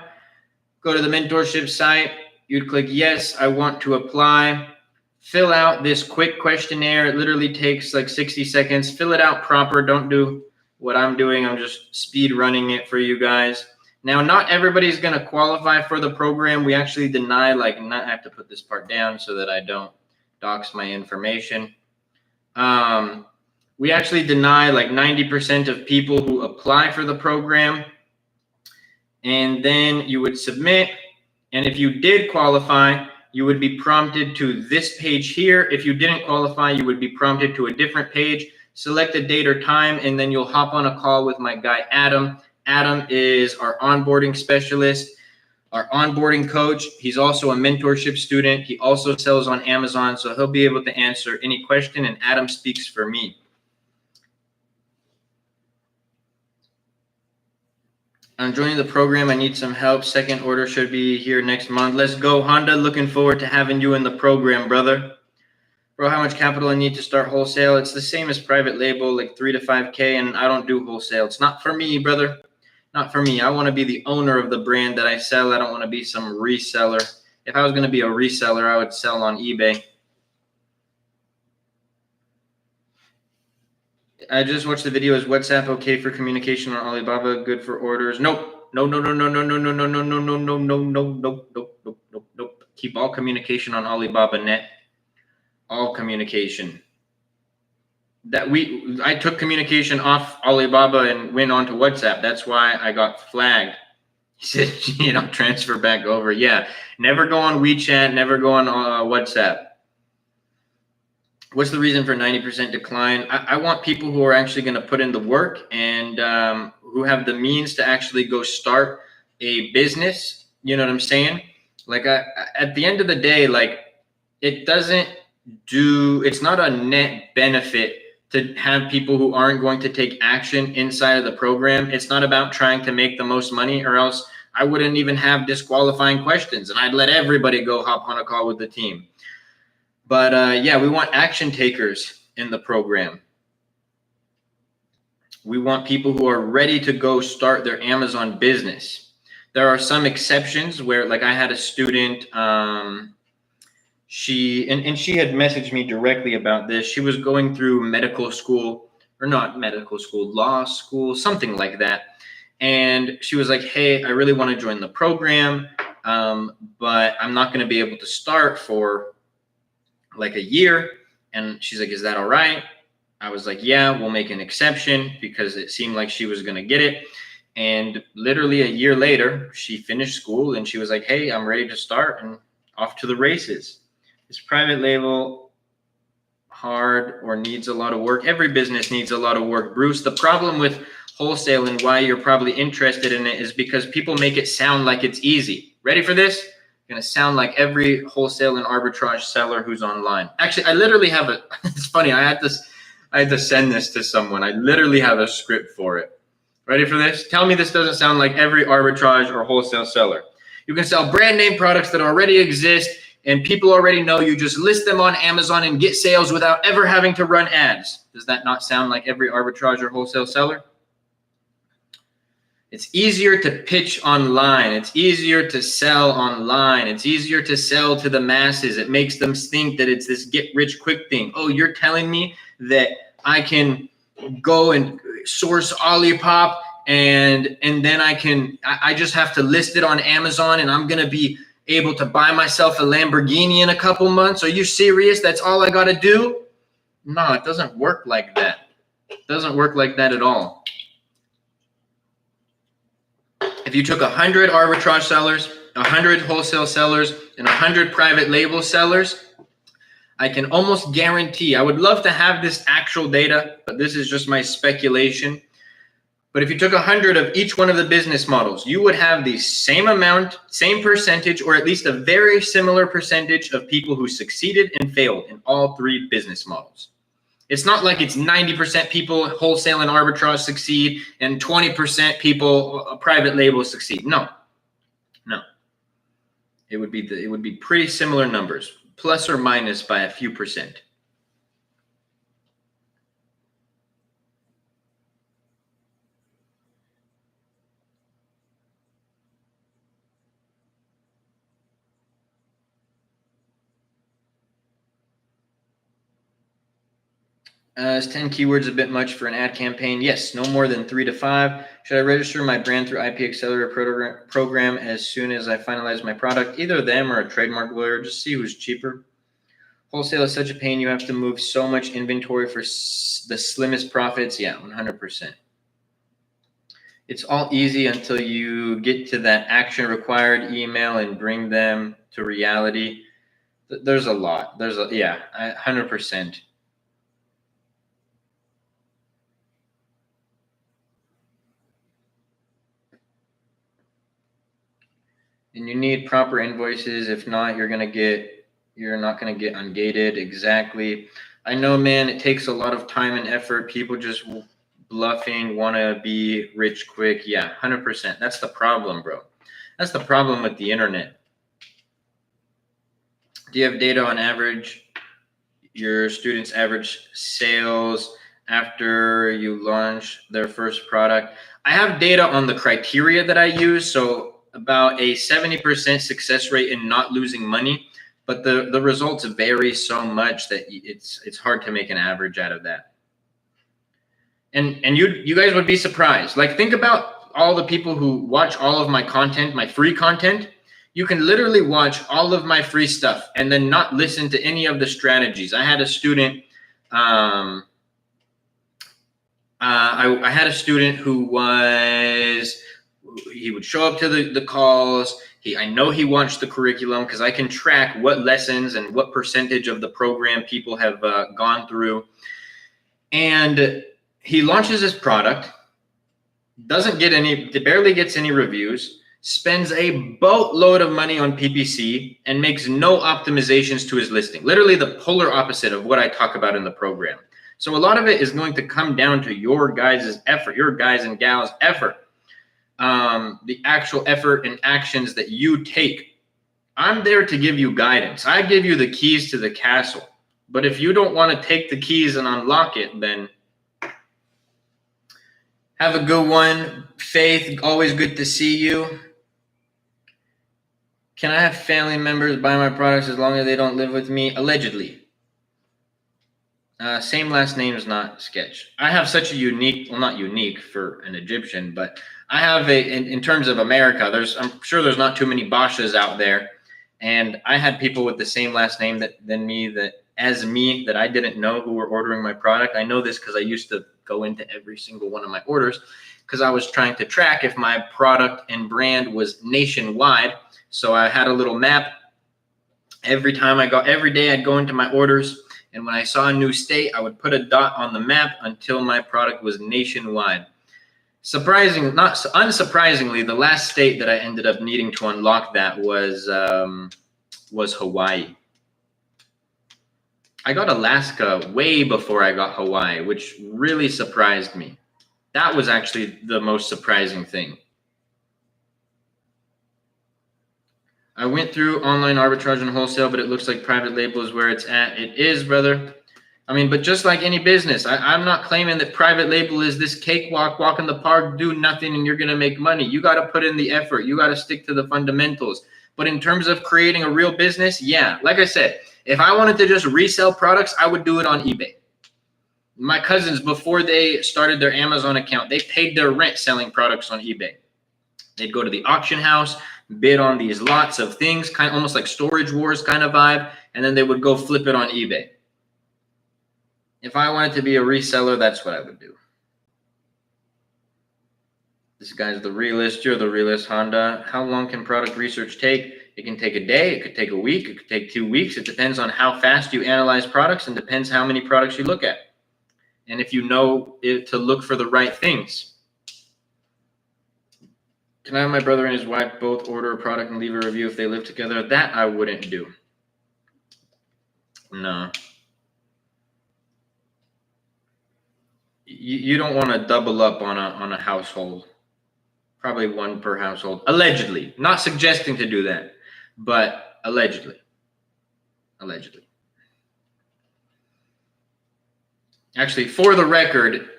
go to the mentorship site. You'd click, yes, I want to apply. Fill out this quick questionnaire. It literally takes like 60 seconds. Fill it out proper. Don't do what I'm doing. I'm just speed running it for you guys. Now, not everybody's going to qualify for the program. We actually deny, I have to put this part down so that I don't dox my information. We actually deny like 90% of people who apply for the program. And then you would submit. And if you did qualify, you would be prompted to this page here. If you didn't qualify, you would be prompted to a different page. Select a date or time, and then you'll hop on a call with my guy, Adam. Adam is our onboarding specialist, our onboarding coach. He's also a mentorship student. He also sells on Amazon, so he'll be able to answer any question, and Adam speaks for me. I'm joining the program. I need some help. Second order should be here next month. Let's go, Honda. Looking forward to having you in the program, brother. Bro, how much capital I need to start wholesale? It's the same as private label, like 3 to 5K, and I don't do wholesale. It's not for me, brother. Not for me. I want to be the owner of the brand that I sell. I don't want to be some reseller. If I was going to be a reseller, I would sell on eBay. I just watched the video. Is WhatsApp okay for communication on Alibaba? Good for orders? Nope. No. Keep all communication on Alibaba net. All communication. I took communication off Alibaba and went on to WhatsApp. That's why I got flagged. He said, transfer back over. Yeah, never go on WeChat, never go on WhatsApp. What's the reason for 90% decline? I want people who are actually going to put in the work and who have the means to actually go start a business. You know what I'm saying? Like at the end of the day, like it's not a net benefit to have people who aren't going to take action inside of the program. It's not about trying to make the most money, or else I wouldn't even have disqualifying questions and I'd let everybody go hop on a call with the team. But yeah, we want action takers in the program. We want people who are ready to go start their Amazon business. There are some exceptions where, like, I had a student, she had messaged me directly about this. She was going through medical school, or not medical school, law school, something like that. And she was like, hey, I really want to join the program, but I'm not going to be able to start for like a year. And she's like, is that all right? I was like, yeah, we'll make an exception, because it seemed like she was going to get it. And literally a year later, she finished school and she was like, hey, I'm ready to start, and off to the races. Is private label hard or needs a lot of work? Every business needs a lot of work, Bruce. The problem with wholesale and why you're probably interested in it is because people make it sound like it's easy. Ready for this? Going to sound like every wholesale and arbitrage seller who's online. Actually, I literally have it's funny. I had to send this to someone. I literally have a script for it. Ready for this? Tell me this doesn't sound like every arbitrage or wholesale seller. You can sell brand name products that already exist and people already know you. Just list them on Amazon and get sales without ever having to run ads. Does that not sound like every arbitrage or wholesale seller? It's easier to pitch online. It's easier to sell online. It's easier to sell to the masses. It makes them think that it's this get rich quick thing. Oh, you're telling me that I can go and source Olipop and then I just have to list it on Amazon and I'm going to be able to buy myself a Lamborghini in a couple months? Are you serious? That's all I got to do? No, it doesn't work like that. It doesn't work like that at all. If you took 100 arbitrage sellers, 100 wholesale sellers, and 100 private label sellers, I can almost guarantee, I would love to have this actual data, but this is just my speculation. But if you took 100 of each one of the business models, you would have the same amount, same percentage, or at least a very similar percentage of people who succeeded and failed in all three business models. It's not like it's 90% people wholesale and arbitrage succeed and 20% people private label succeed. No. It would be pretty similar numbers, plus or minus by a few percent. Is 10 keywords a bit much for an ad campaign? Yes, no more than 3 to 5. Should I register my brand through IP Accelerator program as soon as I finalize my product? Either them or a trademark lawyer. Just see who's cheaper. Wholesale is such a pain. You have to move so much inventory for the slimmest profits. Yeah, 100%. It's all easy until you get to that action required email and bring them to reality. There's a lot. 100%. And you need proper invoices. If not, you're not going to get ungated. Exactly. I know, man, it takes a lot of time and effort. People just bluffing, want to be rich quick. Yeah, 100%. That's the problem, bro. That's the problem with the internet. Do you have data on average, your students' average sales after you launch their first product? I have data on the criteria that I use. So about a 70% success rate in not losing money, but the results vary so much that it's hard to make an average out of that. And you guys would be surprised. Like, think about all the people who watch all of my content, my free content. You can literally watch all of my free stuff and then not listen to any of the strategies. I had a student, I had a student who was He would show up to the calls. I know he watched the curriculum because I can track what lessons and what percentage of the program people have gone through. And he launches his product, barely gets any reviews, spends a boatload of money on PPC, and makes no optimizations to his listing. Literally the polar opposite of what I talk about in the program. So a lot of it is going to come down to your guys' effort, your guys and gals' effort. The actual effort and actions that you take. I'm there to give you guidance. I give you the keys to the castle. But if you don't want to take the keys and unlock it, then have a good one. Faith, always good to see you. Can I have family members buy my products as long as they don't live with me? Allegedly. Same last name is not Sketch. I have such a unique, well, not unique for an Egyptian, but I have in terms of America, I'm sure there's not too many Bashas out there. And I had people with the same last name that I didn't know who were ordering my product. I know this because I used to go into every single one of my orders because I was trying to track if my product and brand was nationwide. So I had a little map. Every day I'd go into my orders. And when I saw a new state, I would put a dot on the map until my product was nationwide. Unsurprisingly, the last state that I ended up needing to unlock that was Hawaii. I got Alaska way before I got Hawaii, which really surprised me. That was actually the most surprising thing. I went through online arbitrage and wholesale, but it looks like private label is where it's at. It is, brother. I mean, but just like any business, I'm not claiming that private label is this cakewalk, walk in the park, do nothing, and you're going to make money. You got to put in the effort. You got to stick to the fundamentals. But in terms of creating a real business, yeah, like I said, if I wanted to just resell products, I would do it on eBay. My cousins, before they started their Amazon account, they paid their rent selling products on eBay. They'd go to the auction house, bid on these lots of things, kind of almost like Storage Wars kind of vibe, and then they would go flip it on eBay. If I wanted to be a reseller, that's what I would do. This guy's the realist. You're the realist, Honda. How long can product research take? It can take a day. It could take a week. It could take 2 weeks. It depends on how fast you analyze products and depends how many products you look at. And if you know to look for the right things. Can I have my brother and his wife both order a product and leave a review if they live together? That I wouldn't do. No. You don't want to double up on a household. Probably one per household. Allegedly. Not suggesting to do that, but allegedly. Allegedly. Actually, for the record,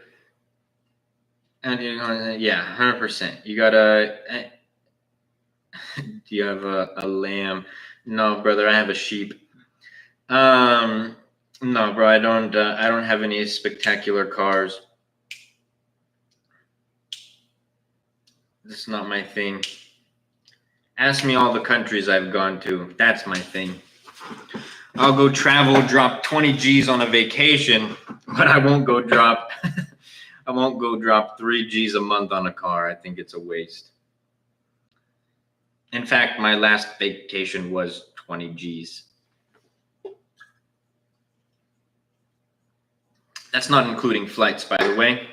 and yeah, 100%. You gotta. Do you have a lamb? No, brother. I have a sheep. No, bro. I don't have any spectacular cars. This is not my thing. Ask me all the countries I've gone to. That's my thing. I'll go travel, drop 20 G's on a vacation, but I won't go drop. I won't go drop 3 G's a month on a car. I think it's a waste. In fact, my last vacation was 20 G's. That's not including flights, by the way.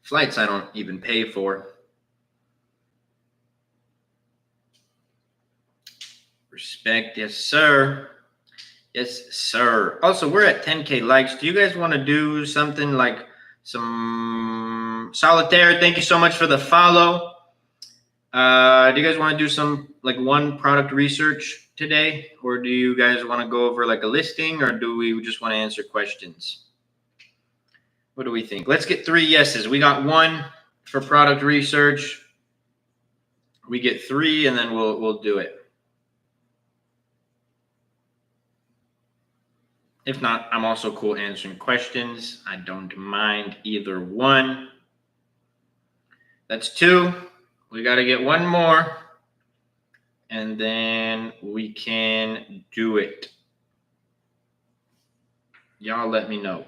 Flights I don't even pay for. Respect, yes, sir. Yes, sir. Also, we're at 10K likes. Do you guys want to do something like some solitaire? Thank you so much for the follow. Do you guys want to do some like one product research today? Or do you guys want to go over like a listing, or do we just want to answer questions? What do we think? Let's get 3 yeses. We got 1 for product research. We get 3 and then we'll do it. If not, I'm also cool answering questions. I don't mind either one. That's 2. We got to get 1 more. And then we can do it. Y'all let me know.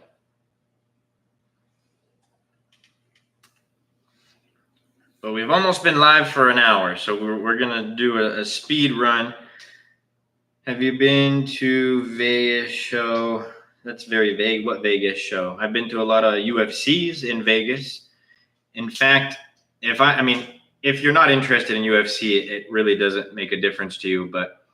But we've almost been live for an hour, so we're gonna do a speed run. Have you been to Vegas show? That's very vague. What Vegas show? I've been to a lot of UFCs in Vegas. In fact, if you're not interested in UFC, it really doesn't make a difference to you. But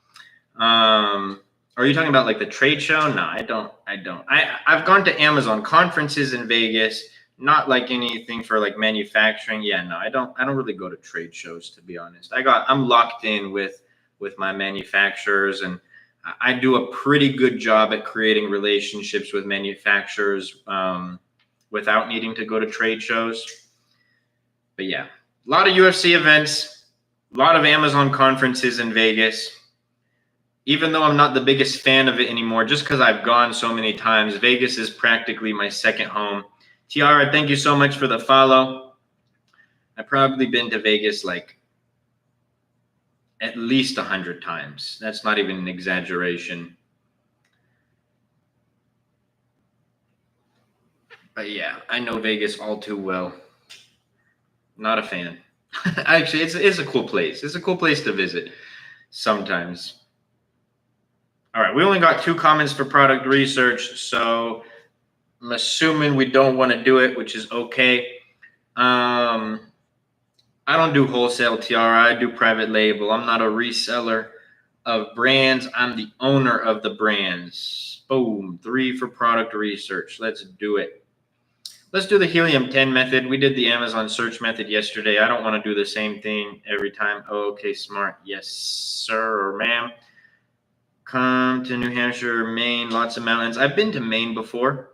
are you talking about like the trade show? No, I don't. I've gone to Amazon conferences in Vegas. Not like anything for like manufacturing. Yeah, no, I don't really go to trade shows, to be honest. I'm locked in with my manufacturers, and I do a pretty good job at creating relationships with manufacturers without needing to go to trade shows. But yeah, a lot of UFC events, a lot of Amazon conferences in Vegas. Even though I'm not the biggest fan of it anymore, just because I've gone so many times, Vegas is practically my second home. Tiara, thank you so much for the follow. I've probably been to Vegas like at least 100 times. That's not even an exaggeration. But yeah, I know Vegas all too well. Not a fan. Actually, it's a cool place. It's a cool place to visit sometimes. All right, we only got 2 comments for product research, so I'm assuming we don't want to do it, which is okay. I don't do wholesale, Tiara. I do private label. I'm not a reseller of brands. I'm the owner of the brands. Boom. 3 for product research. Let's do it. Let's do the helium-10 method. We did the Amazon search method yesterday. I don't want to do the same thing every time. Oh, okay, smart. Yes, sir or ma'am. Come to New Hampshire, Maine, lots of mountains. I've been to Maine before.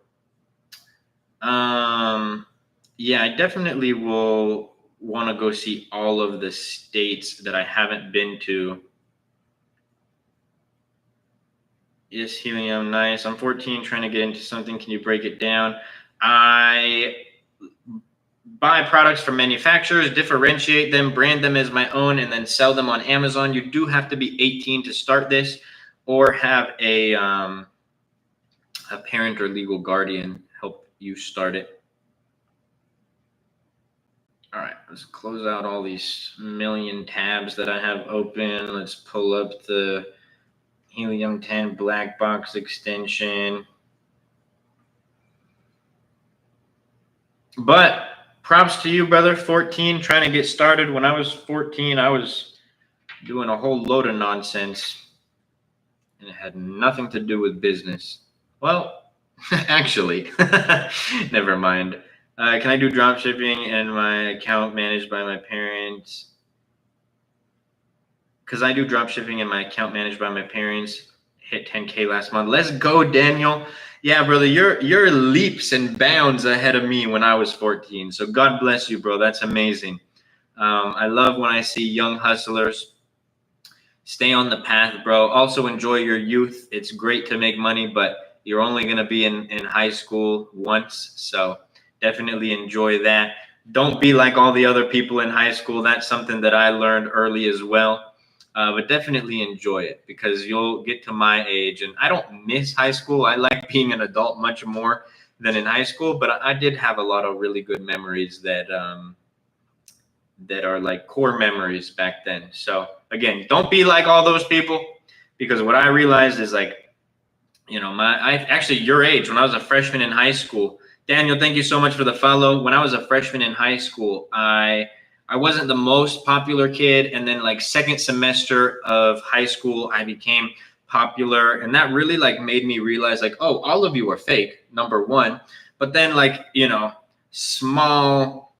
Yeah, I definitely will want to go see all of the states that I haven't been to. Yes, helium, nice. I'm 14, trying to get into something. Can you break it down? I buy products from manufacturers, differentiate them, brand them as my own, and then sell them on Amazon. You do have to be 18 to start this, or have a parent or legal guardian help you start it. All right, let's close out all these million tabs that I have open. Let's pull up the helium-10 black box extension. But props to you, brother. 14, trying to get started. When I was 14, I was doing a whole load of nonsense, and it had nothing to do with business. Well, actually, never mind. Can I do drop shipping and my account managed by my parents? Because I do drop shipping and my account managed by my parents. Hit 10K last month. Let's go, Daniel. Yeah, brother, you're leaps and bounds ahead of me when I was 14. So God bless you, bro. That's amazing. I love when I see young hustlers. Stay on the path, bro. Also enjoy your youth. It's great to make money, but you're only going to be in high school once. So definitely enjoy that. Don't be like all the other people in high school. That's something that I learned early as well. But definitely enjoy it, because you'll get to my age, and I don't miss high school. I like being an adult much more than in high school, but I did have a lot of really good memories that are like core memories back then. So again, don't be like all those people, because what I realized is like, actually your age, when I was a freshman in high school. Daniel, thank you so much for the follow. When I was a freshman in high school, I wasn't the most popular kid. And then like second semester of high school, I became popular. And that really like made me realize like, oh, all of you are fake, number one. But then like, small,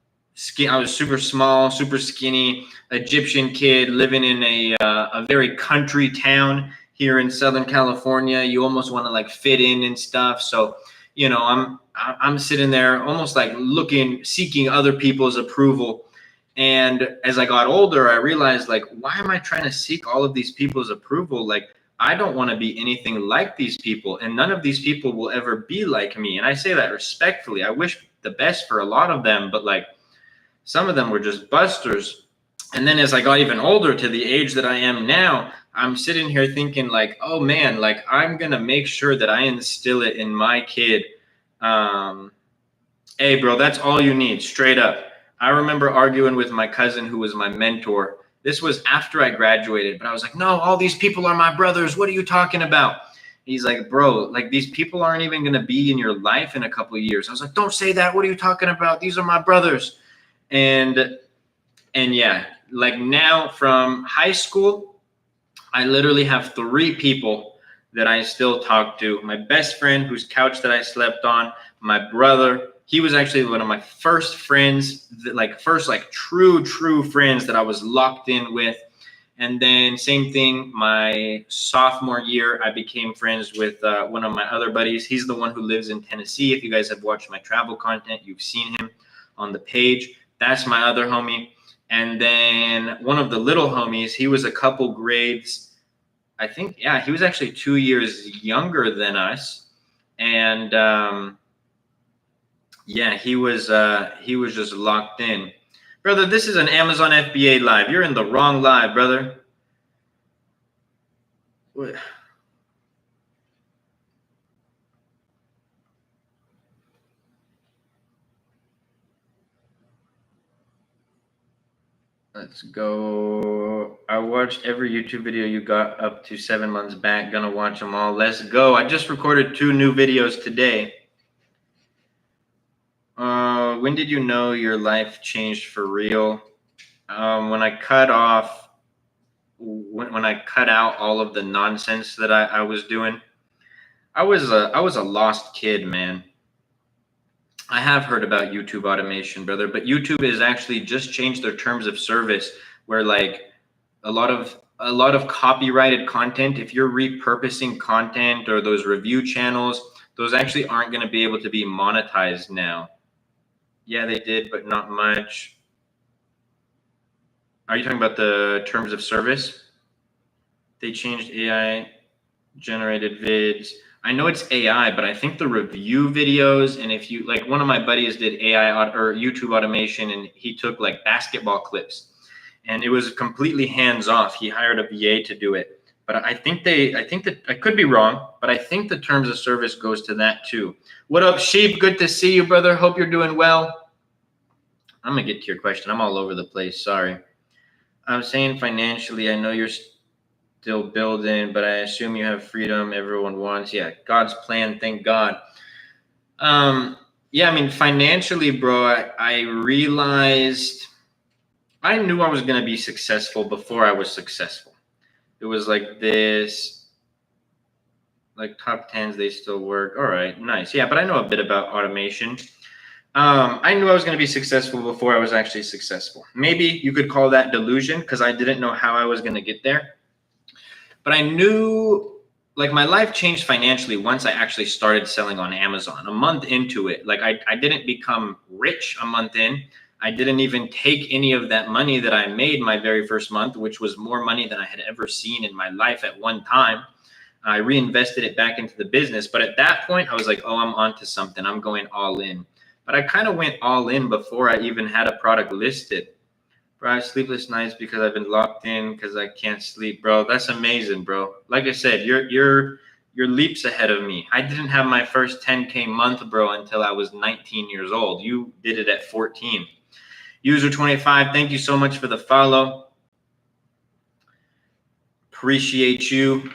I was super small, super skinny Egyptian kid living in a very country town here in Southern California. You almost want to like fit in and stuff. So, I'm sitting there almost like seeking other people's approval. And as I got older, I realized like, why am I trying to seek all of these people's approval? Like, I don't want to be anything like these people, and none of these people will ever be like me. And I say that respectfully. I wish the best for a lot of them, but like some of them were just busters. And then as I got even older, to the age that I am now, I'm sitting here thinking like, oh man, like I'm going to make sure that I instill it in my kid. Hey bro, that's all you need, straight up. I remember arguing with my cousin who was my mentor. This was after I graduated, but I was like, no, all these people are my brothers. What are you talking about? He's like, bro, like these people aren't even going to be in your life in a couple of years. I was like, don't say that. What are you talking about? These are my brothers. And yeah, like now from high school, I literally have 3 people that I still talk to. My best friend whose couch that I slept on, my brother. He was actually one of my first friends, first true friends that I was locked in with. And then same thing, my sophomore year, I became friends with one of my other buddies. He's the one who lives in Tennessee. If you guys have watched my travel content, you've seen him on the page. That's my other homie. And then one of the little homies, he was a couple grades, I think, yeah, he was actually 2 years younger than us. And yeah, he was just locked in. Brother, this is an Amazon FBA live. You're in the wrong live, brother. What? Let's go. I watched every YouTube video you got up to 7 months back. Gonna watch them all. Let's go. I just recorded 2 new videos today. When did you know your life changed for real? When I cut off, when I cut out all of the nonsense that I was doing. I was a lost kid, man. I have heard about YouTube automation, brother, but YouTube has actually just changed their terms of service where like a lot of copyrighted content, if you're repurposing content or those review channels, those actually aren't going to be able to be monetized now. Yeah, they did, but not much. Are you talking about the terms of service? They changed AI generated vids. I know it's AI, but I think the review videos, and if you like, one of my buddies did AI or YouTube automation, and he took like basketball clips, and it was completely hands off. He hired a VA to do it, but I think that I could be wrong, but I think the terms of service goes to that too. What up, Sheep? Good to see you, brother. Hope you're doing well. I'm gonna get to your question. I'm all over the place. Sorry. I'm saying financially, I know you're still building, but I assume you have freedom everyone wants. Yeah, God's plan, thank God. Yeah, I mean, financially, bro, I realized I knew I was going to be successful before I was successful. It was like this, like top 10s, they still work. All right, nice. Yeah, but I know a bit about automation. I knew I was going to be successful before I was actually successful. Maybe you could call that delusion because I didn't know how I was going to get there. But I knew, like, my life changed financially once I actually started selling on Amazon. A month into it, like, I didn't become rich a month in. I didn't even take any of that money that I made my very first month, which was more money than I had ever seen in my life at one time. I reinvested it back into the business. But at that point, I was like, oh, I'm onto something. I'm going all in. But I kind of went all in before I even had a product listed. Bro, I have sleepless nights because I've been locked in because I can't sleep, bro. That's amazing, bro. Like I said, you're leaps ahead of me. I didn't have my first 10K month, bro, until I was 19 years old. You did it at 14. User 25, thank you so much for the follow. Appreciate you.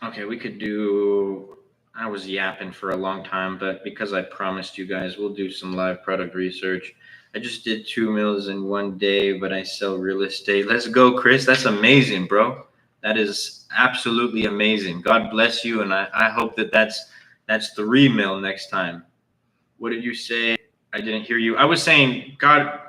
Okay, we could do, I was yapping for a long time, but because I promised you guys, we'll do some live product research. I just did 2 meals in one day, but I sell real estate. Let's go, Chris. That's amazing, bro. That is absolutely amazing. God bless you, and I hope that that's 3 mil next time. What did you say? I didn't hear you. I was saying, God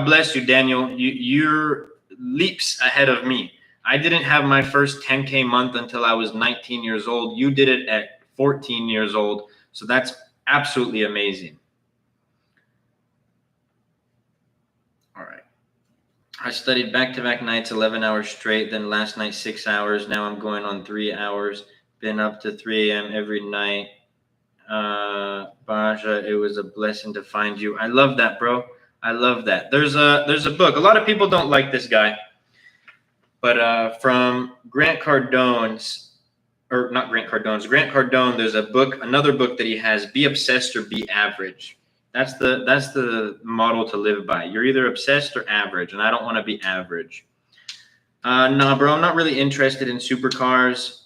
bless you, Daniel. You're leaps ahead of me. I didn't have my first 10K month until I was 19 years old. You did it at 14 years old. So that's absolutely amazing. All right. I studied back-to-back nights, 11 hours straight. Then last night, 6 hours. Now I'm going on 3 hours. Been up to 3 a.m. every night. Baja, it was a blessing to find you. I love that, bro. I love that. There's a book. A lot of people don't like this guy. But from Grant Cardone's, or not Grant Cardone's. Grant Cardone, there's another book that he has, Be Obsessed or Be Average. That's the model to live by. You're either obsessed or average, and I don't want to be average. No, bro, I'm not really interested in supercars.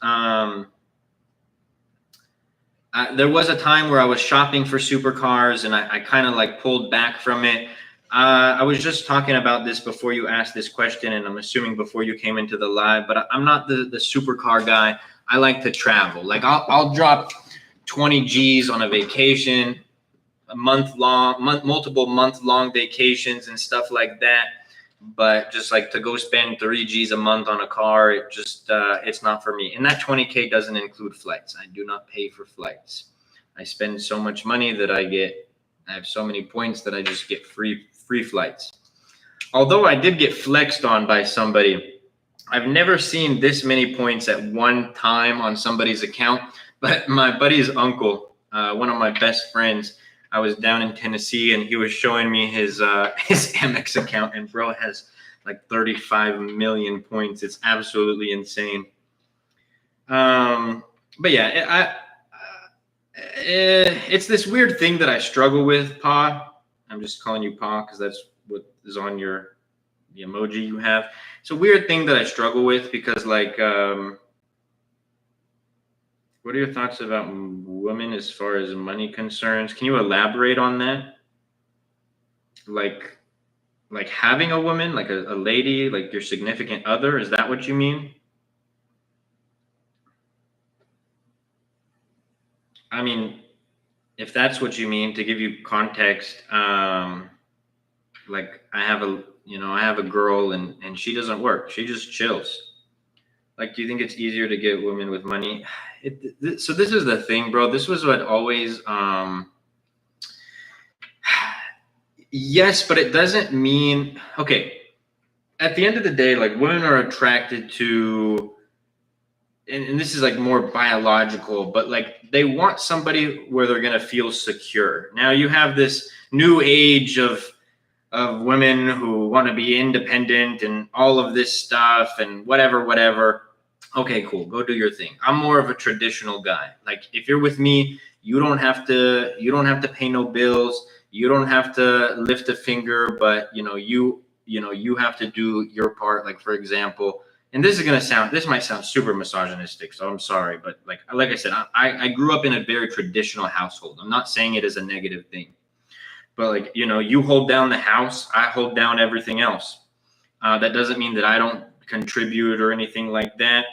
There was a time where I was shopping for supercars, and I kind of like pulled back from it. I was just talking about this before you asked this question, and I'm assuming before you came into the live, but I'm not the supercar guy. I like to travel. Like I'll drop 20 G's on a vacation, multiple month-long vacations and stuff like that. But just like to go spend 3 G's a month on a car, it's not for me. And that 20K doesn't include flights. I do not pay for flights. I spend so much money that I have so many points that I just get free flights. Although I did get flexed on by somebody. I've never seen this many points at one time on somebody's account, but my buddy's uncle, one of my best friends, I was down in Tennessee and he was showing me his Amex account, and bro has like 35 million points. It's absolutely insane. But yeah, it's this weird thing that I struggle with, Pa. I'm just calling you Pa because that's what is on the emoji you have. It's a weird thing that I struggle with because like, what are your thoughts about women as far as money concerns? Can you elaborate on that? Like having a woman, like a lady, like your significant other, is that what you mean? I mean, if that's what you mean, to give you context, like I have a girl and she doesn't work. She just chills. Like, do you think it's easier to get women with money? So this is the thing, bro. This was what always, yes, but it doesn't mean, okay. At the end of the day, like women are attracted to, and this is like more biological, but like they want somebody where they're going to feel secure. Now you have this new age of women who want to be independent and all of this stuff and whatever. Okay, cool. Go do your thing. I'm more of a traditional guy. Like if you're with me, you don't have to pay no bills. You don't have to lift a finger, but you have to do your part. Like for example, and this might sound super misogynistic, so I'm sorry, but like I said, I grew up in a very traditional household. I'm not saying it is a negative thing. But like, you hold down the house, I hold down everything else. That doesn't mean that I don't contribute or anything like that.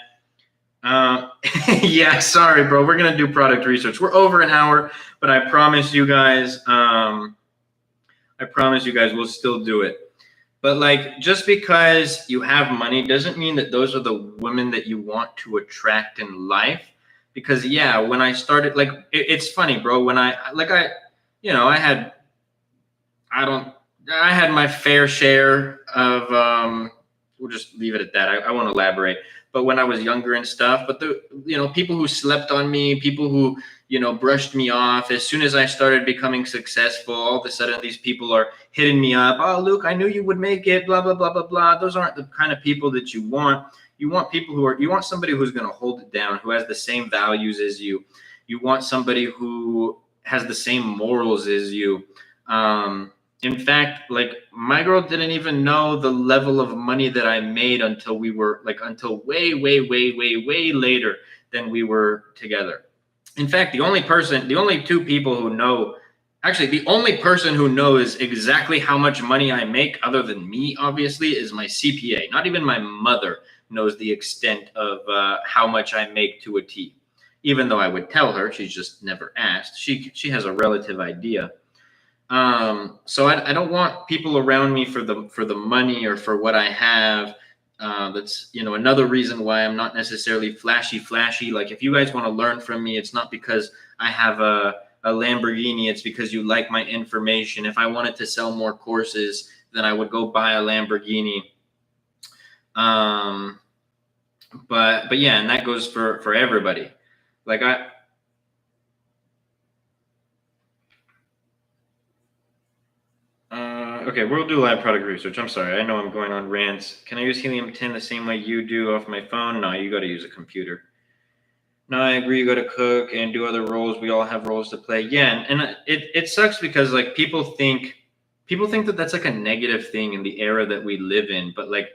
Yeah, sorry, bro. We're going to do product research. We're over an hour, but I promise you guys, we'll still do it. But like, just because you have money doesn't mean that those are the women that you want to attract in life. Because yeah, when I started, like, it's funny, bro. When I had my fair share of, we'll just leave it at that. I won't elaborate. But when I was younger and stuff, but people who slept on me, people who, brushed me off, as soon as I started becoming successful, all of a sudden these people are hitting me up. Oh, Luke, I knew you would make it, blah, blah, blah, blah, blah. Those aren't the kind of people that you want. You want you want somebody who's going to hold it down, who has the same values as you. You want somebody who has the same morals as you. In fact, like my girl didn't even know the level of money that I made until way, way, way, way, way later than we were together. In fact, the only two people who know, actually the only person who knows exactly how much money I make other than me, obviously, is my CPA. Not even my mother knows the extent of how much I make to a T. Even though I would tell her, she's just never asked. She has a relative idea. So I don't want people around me for the money or for what I have. That's, another reason why I'm not necessarily flashy. Like if you guys want to learn from me, it's not because I have a Lamborghini. It's because you like my information. If I wanted to sell more courses, then I would go buy a Lamborghini. But yeah, and that goes for everybody. Like okay, we'll do live product research. I'm sorry. I know I'm going on rants. Can I use helium-10 the same way you do off my phone? No, you got to use a computer. No, I agree. You got to cook and do other roles. We all have roles to play. Yeah, and it sucks because like people think that that's like a negative thing in the era that we live in. But like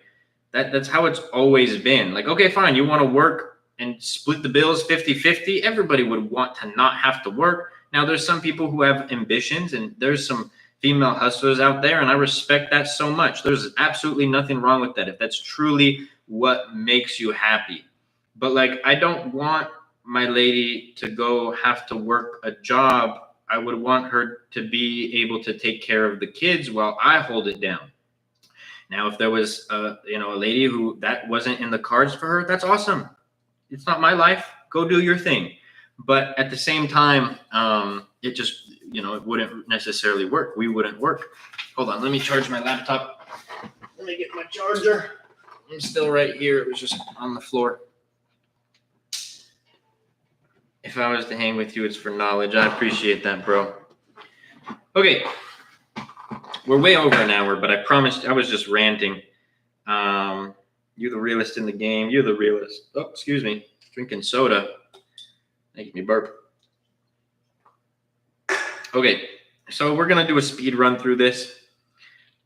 that's how it's always been. Like, okay, fine, you want to work and split the bills 50-50. Everybody would want to not have to work. Now, there's some people who have ambitions, and there's some female hustlers out there, and I respect that so much. There's absolutely nothing wrong with that if that's truly what makes you happy. But like, I don't want my lady to go have to work a job. I would want her to be able to take care of the kids while I hold it down. Now, if there was a lady who that wasn't in the cards for her, that's awesome. It's not my life. Go do your thing. But at the same time, it just it wouldn't necessarily work. We wouldn't work. Hold on, let me charge my laptop. Let me get my charger. I'm still right here. It was just on the floor. If I was to hang with you, it's for knowledge. I appreciate that, bro. Okay. We're way over an hour, but I promised I was just ranting. You're the realest in the game. You're the realest. Oh, excuse me. Drinking soda. Making me burp. Okay, so we're going to do a speed run through this.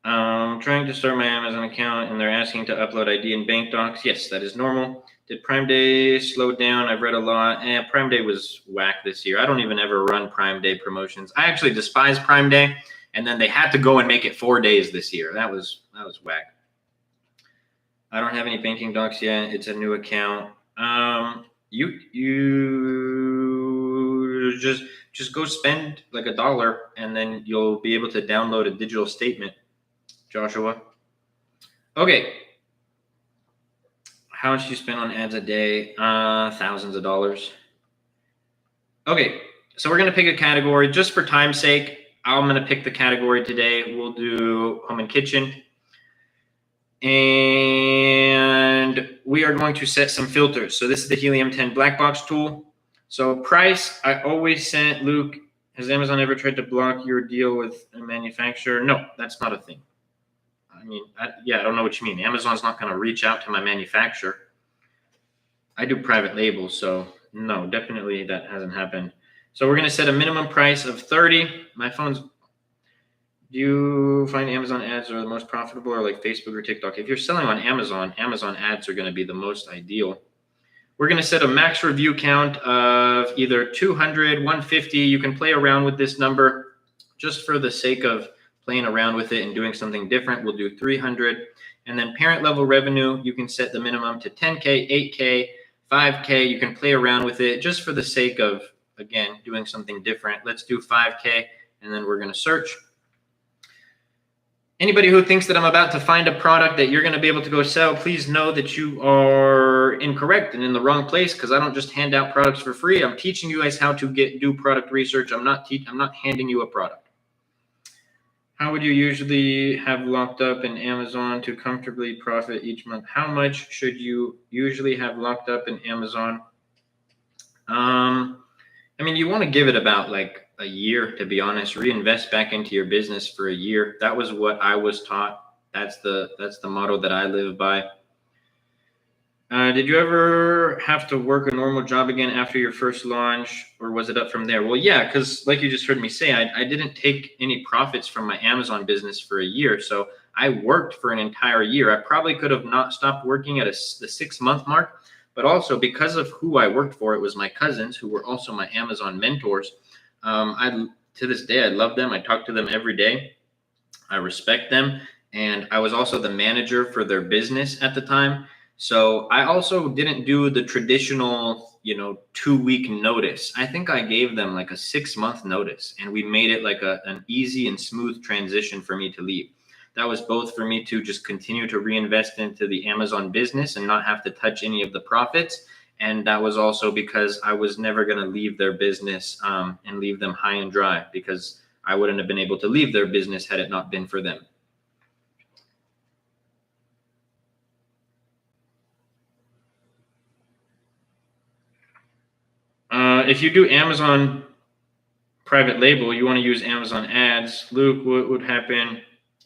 Trying to start my Amazon account, and they're asking to upload ID and bank docs. Yes, that is normal. Did Prime Day slow down? I've read a lot. Prime Day was whack this year. I don't even ever run Prime Day promotions. I actually despise Prime Day, and then they had to go and make it 4 days this year. That was whack. I don't have any banking docs yet. It's a new account. You just go spend like $1, and then you'll be able to download a digital statement, Joshua. Okay. How much do you spend on ads a day? Thousands of dollars. Okay, so we're going to pick a category just for time's sake. I'm going to pick the category today. We'll do home and kitchen. And we are going to set some filters. So this is the Helium 10 black box tool. So price, I always sent Luke, has Amazon ever tried to block your deal with a manufacturer? No, that's not a thing. I mean, I don't know what you mean. Amazon's not going to reach out to my manufacturer. I do private labels, so no, definitely that hasn't happened. So we're going to set a minimum price of $30. My phone's. Do you find Amazon ads are the most profitable, or like Facebook or TikTok? If you're selling on Amazon, Amazon ads are going to be the most ideal. We're going to set a max review count of either 200, 150. You can play around with this number just for the sake of playing around with it and doing something different. We'll do 300. And then parent level revenue, you can set the minimum to 10K, 8K, 5K. You can play around with it just for the sake of, again, doing something different. Let's do 5K, and then we're going to search. Anybody who thinks that I'm about to find a product that you're going to be able to go sell, please know that you are incorrect and in the wrong place, because I don't just hand out products for free. I'm teaching you guys how to do product research. I'm not handing you a product. How would you usually have locked up in Amazon to comfortably profit each month? How much should you usually have locked up in Amazon? I mean, you want to give it about like a year, to be honest. Reinvest back into your business for a year. That was what I was taught. That's the motto that I live by. Did you ever have to work a normal job again after your first launch, or was it up from there? Well, yeah, because like you just heard me say, I didn't take any profits from my Amazon business for a year. So I worked for an entire year. I probably could have not stopped working at the 6-month mark, but also because of who I worked for, it was my cousins who were also my Amazon mentors. To this day, I love them. I talk to them every day. I respect them. And I was also the manager for their business at the time. So I also didn't do the traditional, 2-week notice. I think I gave them like a 6-month notice, and we made it like an easy and smooth transition for me to leave. That was both for me to just continue to reinvest into the Amazon business and not have to touch any of the profits. And that was also because I was never going to leave their business and leave them high and dry, because I wouldn't have been able to leave their business had it not been for them. If you do Amazon private label, you want to use Amazon ads. Luke, what would happen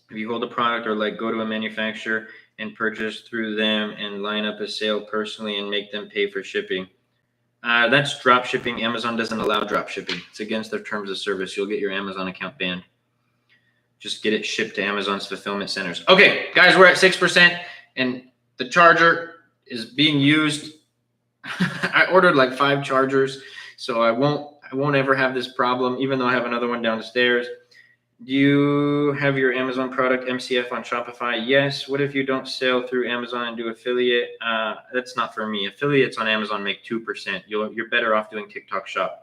if you hold a product or like go to a manufacturer and purchase through them and line up a sale personally and make them pay for shipping? That's drop shipping. Amazon doesn't allow drop shipping. It's against their terms of service. You'll get your Amazon account banned. Just get it shipped to Amazon's fulfillment centers. Okay, guys, we're at 6%, and the charger is being used. I ordered like 5 chargers, so I won't ever have this problem, even though I have another one downstairs. Do you have your Amazon product MCF on Shopify? Yes. What if you don't sell through Amazon and do affiliate? That's not for me. Affiliates on Amazon make 2%. You're better off doing TikTok Shop.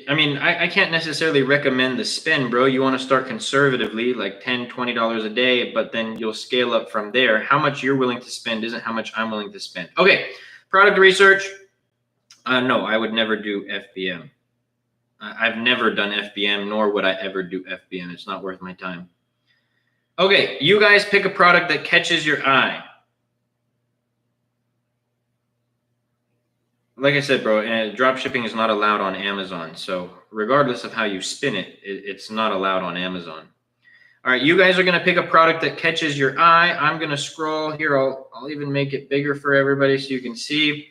I mean, I can't necessarily recommend the spend, bro. You want to start conservatively, like $10, $20 a day, but then you'll scale up from there. How much you're willing to spend isn't how much I'm willing to spend. Okay, product research. No, I would never do FBM. I've never done FBM, nor would I ever do FBM. It's not worth my time. Okay, you guys pick a product that catches your eye. Like I said, bro, drop shipping is not allowed on Amazon. So regardless of how you spin it, it's not allowed on Amazon. All right, you guys are going to pick a product that catches your eye. I'm going to scroll here. I'll even make it bigger for everybody so you can see.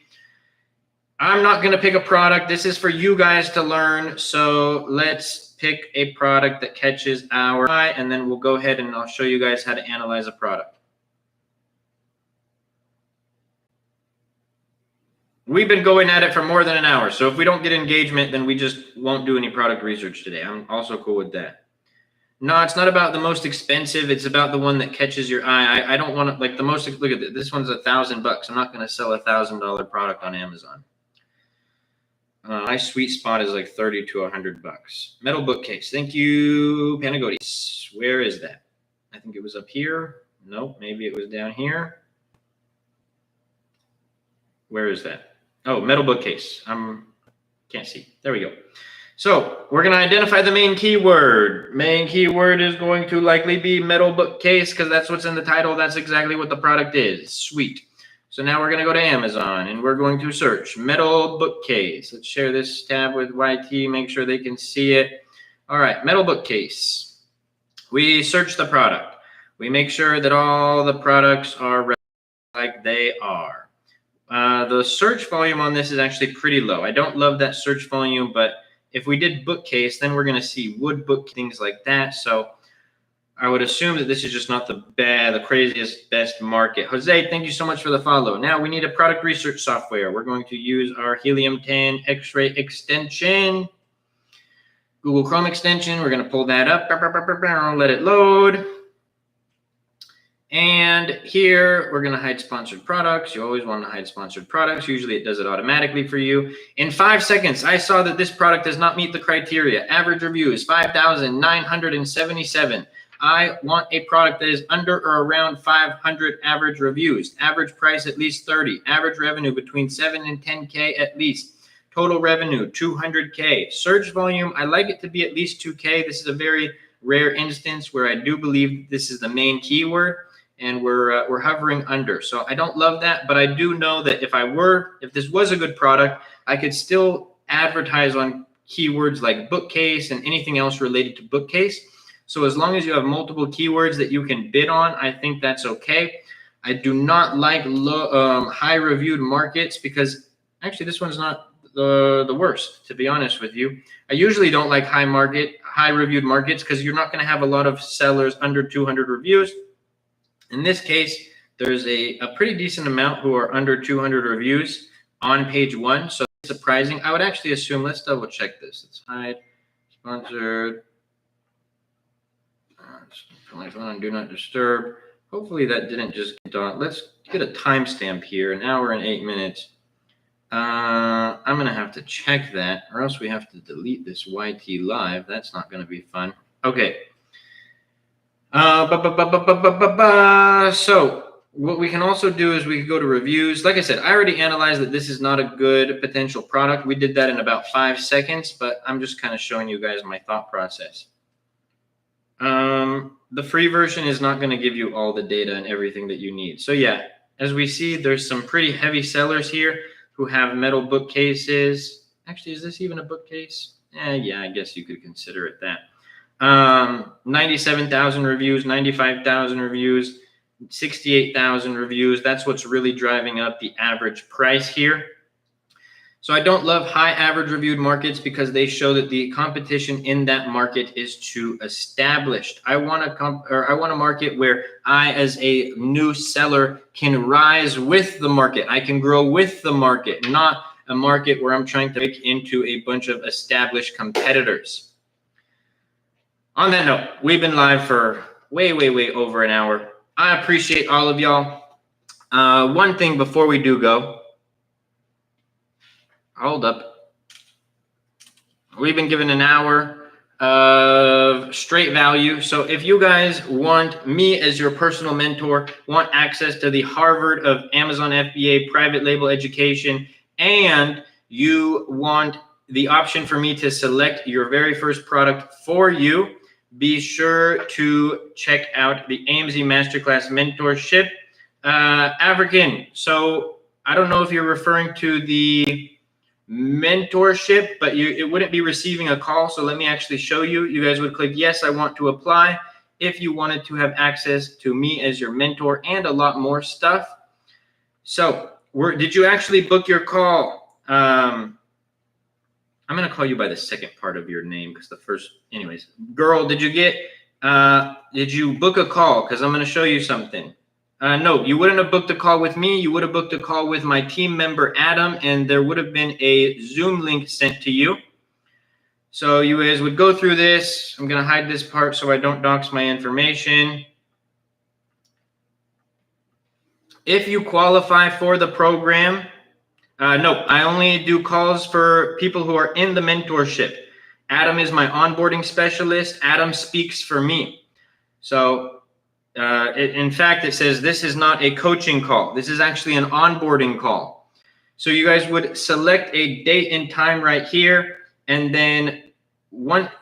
I'm not going to pick a product. This is for you guys to learn. So let's pick a product that catches our eye, and then we'll go ahead and I'll show you guys how to analyze a product. We've been going at it for more than an hour. So if we don't get engagement, then we just won't do any product research today. I'm also cool with that. No, it's not about the most expensive. It's about the one that catches your eye. I don't want to, like, the most, look at this. This one's $1,000. I'm not going to sell $1,000 product on Amazon. My sweet spot is like 30 to 100 bucks. Metal bookcase. Thank you, Panagotis. Where is that? I think it was up here. Nope, maybe it was down here. Where is that? Oh, metal bookcase. Can't see. There we go. So we're going to identify the main keyword. Main keyword is going to likely be metal bookcase because that's what's in the title. That's exactly what the product is. Sweet. So now we're going to go to Amazon and we're going to search metal bookcase. Let's share this tab with YT, make sure they can see it. All right, metal bookcase. We search the product. We make sure that all the products are like they are. The search volume on this is actually pretty low. I don't love that search volume, but if we did bookcase, then we're going to see wood book, things like that. So I would assume that this is just not the craziest, best market. Jose, thank you so much for the follow. Now we need a product research software. We're going to use our Helium 10 X-ray extension, Google Chrome extension. We're going to pull that up, let it load. And here we're going to hide sponsored products. You always want to hide sponsored products. Usually it does it automatically for you. In 5 seconds, I saw that this product does not meet the criteria. Average review is 5,977. I want a product that is under or around 500 average reviews. Average price at least 30. Average revenue between 7 and 10K at least. Total revenue 200K. Search volume, I like it to be at least 2K. This is a very rare instance where I do believe this is the main keyword, and we're hovering under. So I don't love that, but I do know that if this was a good product, I could still advertise on keywords like bookcase and anything else related to bookcase. So as long as you have multiple keywords that you can bid on, I think that's okay. I do not like high reviewed markets because actually this one's not the worst, to be honest with you. I usually don't like high reviewed markets because you're not going to have a lot of sellers under 200 reviews. In this case, there's a pretty decent amount who are under 200 reviews on page 1. So it's surprising. I would actually assume, let's double check this. Let's hide sponsored. Put my phone on do not disturb. Hopefully that didn't just get on. Let's get a timestamp here, an hour and 8 minutes. I'm going to have to check that, or else we have to delete this YT live. That's not going to be fun. Okay. So what we can also do is we can go to reviews. Like I said, I already analyzed that this is not a good potential product. We did that in about 5 seconds, but I'm just kind of showing you guys my thought process. The free version is not going to give you all the data and everything that you need. So yeah, as we see, there's some pretty heavy sellers here who have metal bookcases. Actually, is this even a bookcase? Yeah, I guess you could consider it that. 97,000 reviews, 95,000 reviews. 68,000 reviews. That's what's really driving up the average price here. So I don't love high average reviewed markets because they show that the competition in that market is too established. I want a market where I, as a new seller, can rise with the market. I can grow with the market, not a market where I'm trying to break into a bunch of established competitors. On that note, we've been live for way over an hour. I appreciate all of y'all. One thing before we do go. Hold up. We've been given an hour of straight value. So if you guys want me as your personal mentor, want access to the Harvard of Amazon FBA private label education, and you want the option for me to select your very first product for you, be sure to check out the AMZ Masterclass Mentorship. African, so I don't know if you're referring to the mentorship, but it wouldn't be receiving a call. So let me actually show you. You guys would click yes, I want to apply if you wanted to have access to me as your mentor and a lot more stuff. So did you actually book your call? I'm going to call you by the second part of your name because the first, anyways, girl, did you book a call? Because I'm going to show you something. No, you wouldn't have booked a call with me. You would have booked a call with my team member, Adam, and there would have been a Zoom link sent to you. So you guys would go through this. I'm going to hide this part so I don't dox my information. If you qualify for the program, no, I only do calls for people who are in the mentorship. Adam is my onboarding specialist. Adam speaks for me. So in fact, it says this is not a coaching call. This is actually an onboarding call. So you guys would select a date and time right here, and then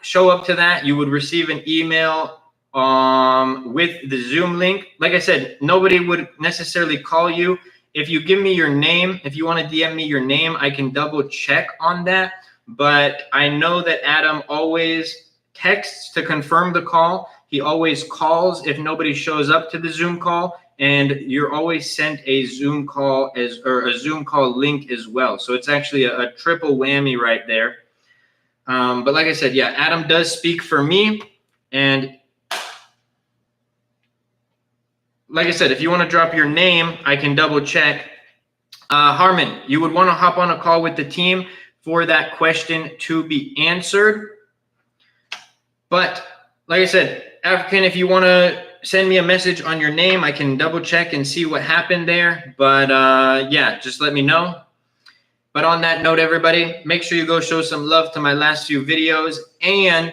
show up to that. You would receive an email with the Zoom link. Like I said, nobody would necessarily call you. If you give me your name, if you want to DM me your name, I can double check on that. But I know that Adam always texts to confirm the call. He always calls if nobody shows up to the Zoom call, and you're always sent a Zoom call or a Zoom call link as well. So it's actually a triple whammy right there. But like I said, yeah, Adam does speak for me. And like I said, if you want to drop your name, I can double check. Harmon, you would want to hop on a call with the team for that question to be answered. But like I said, African, if you want to send me a message on your name, I can double check and see what happened there. But yeah, just let me know. But on that note, everybody, make sure you go show some love to my last few videos, and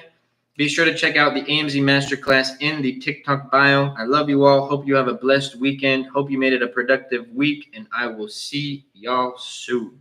be sure to check out the AMZ Masterclass in the TikTok bio. I love you all. Hope you have a blessed weekend. Hope you made it a productive week, and I will see y'all soon.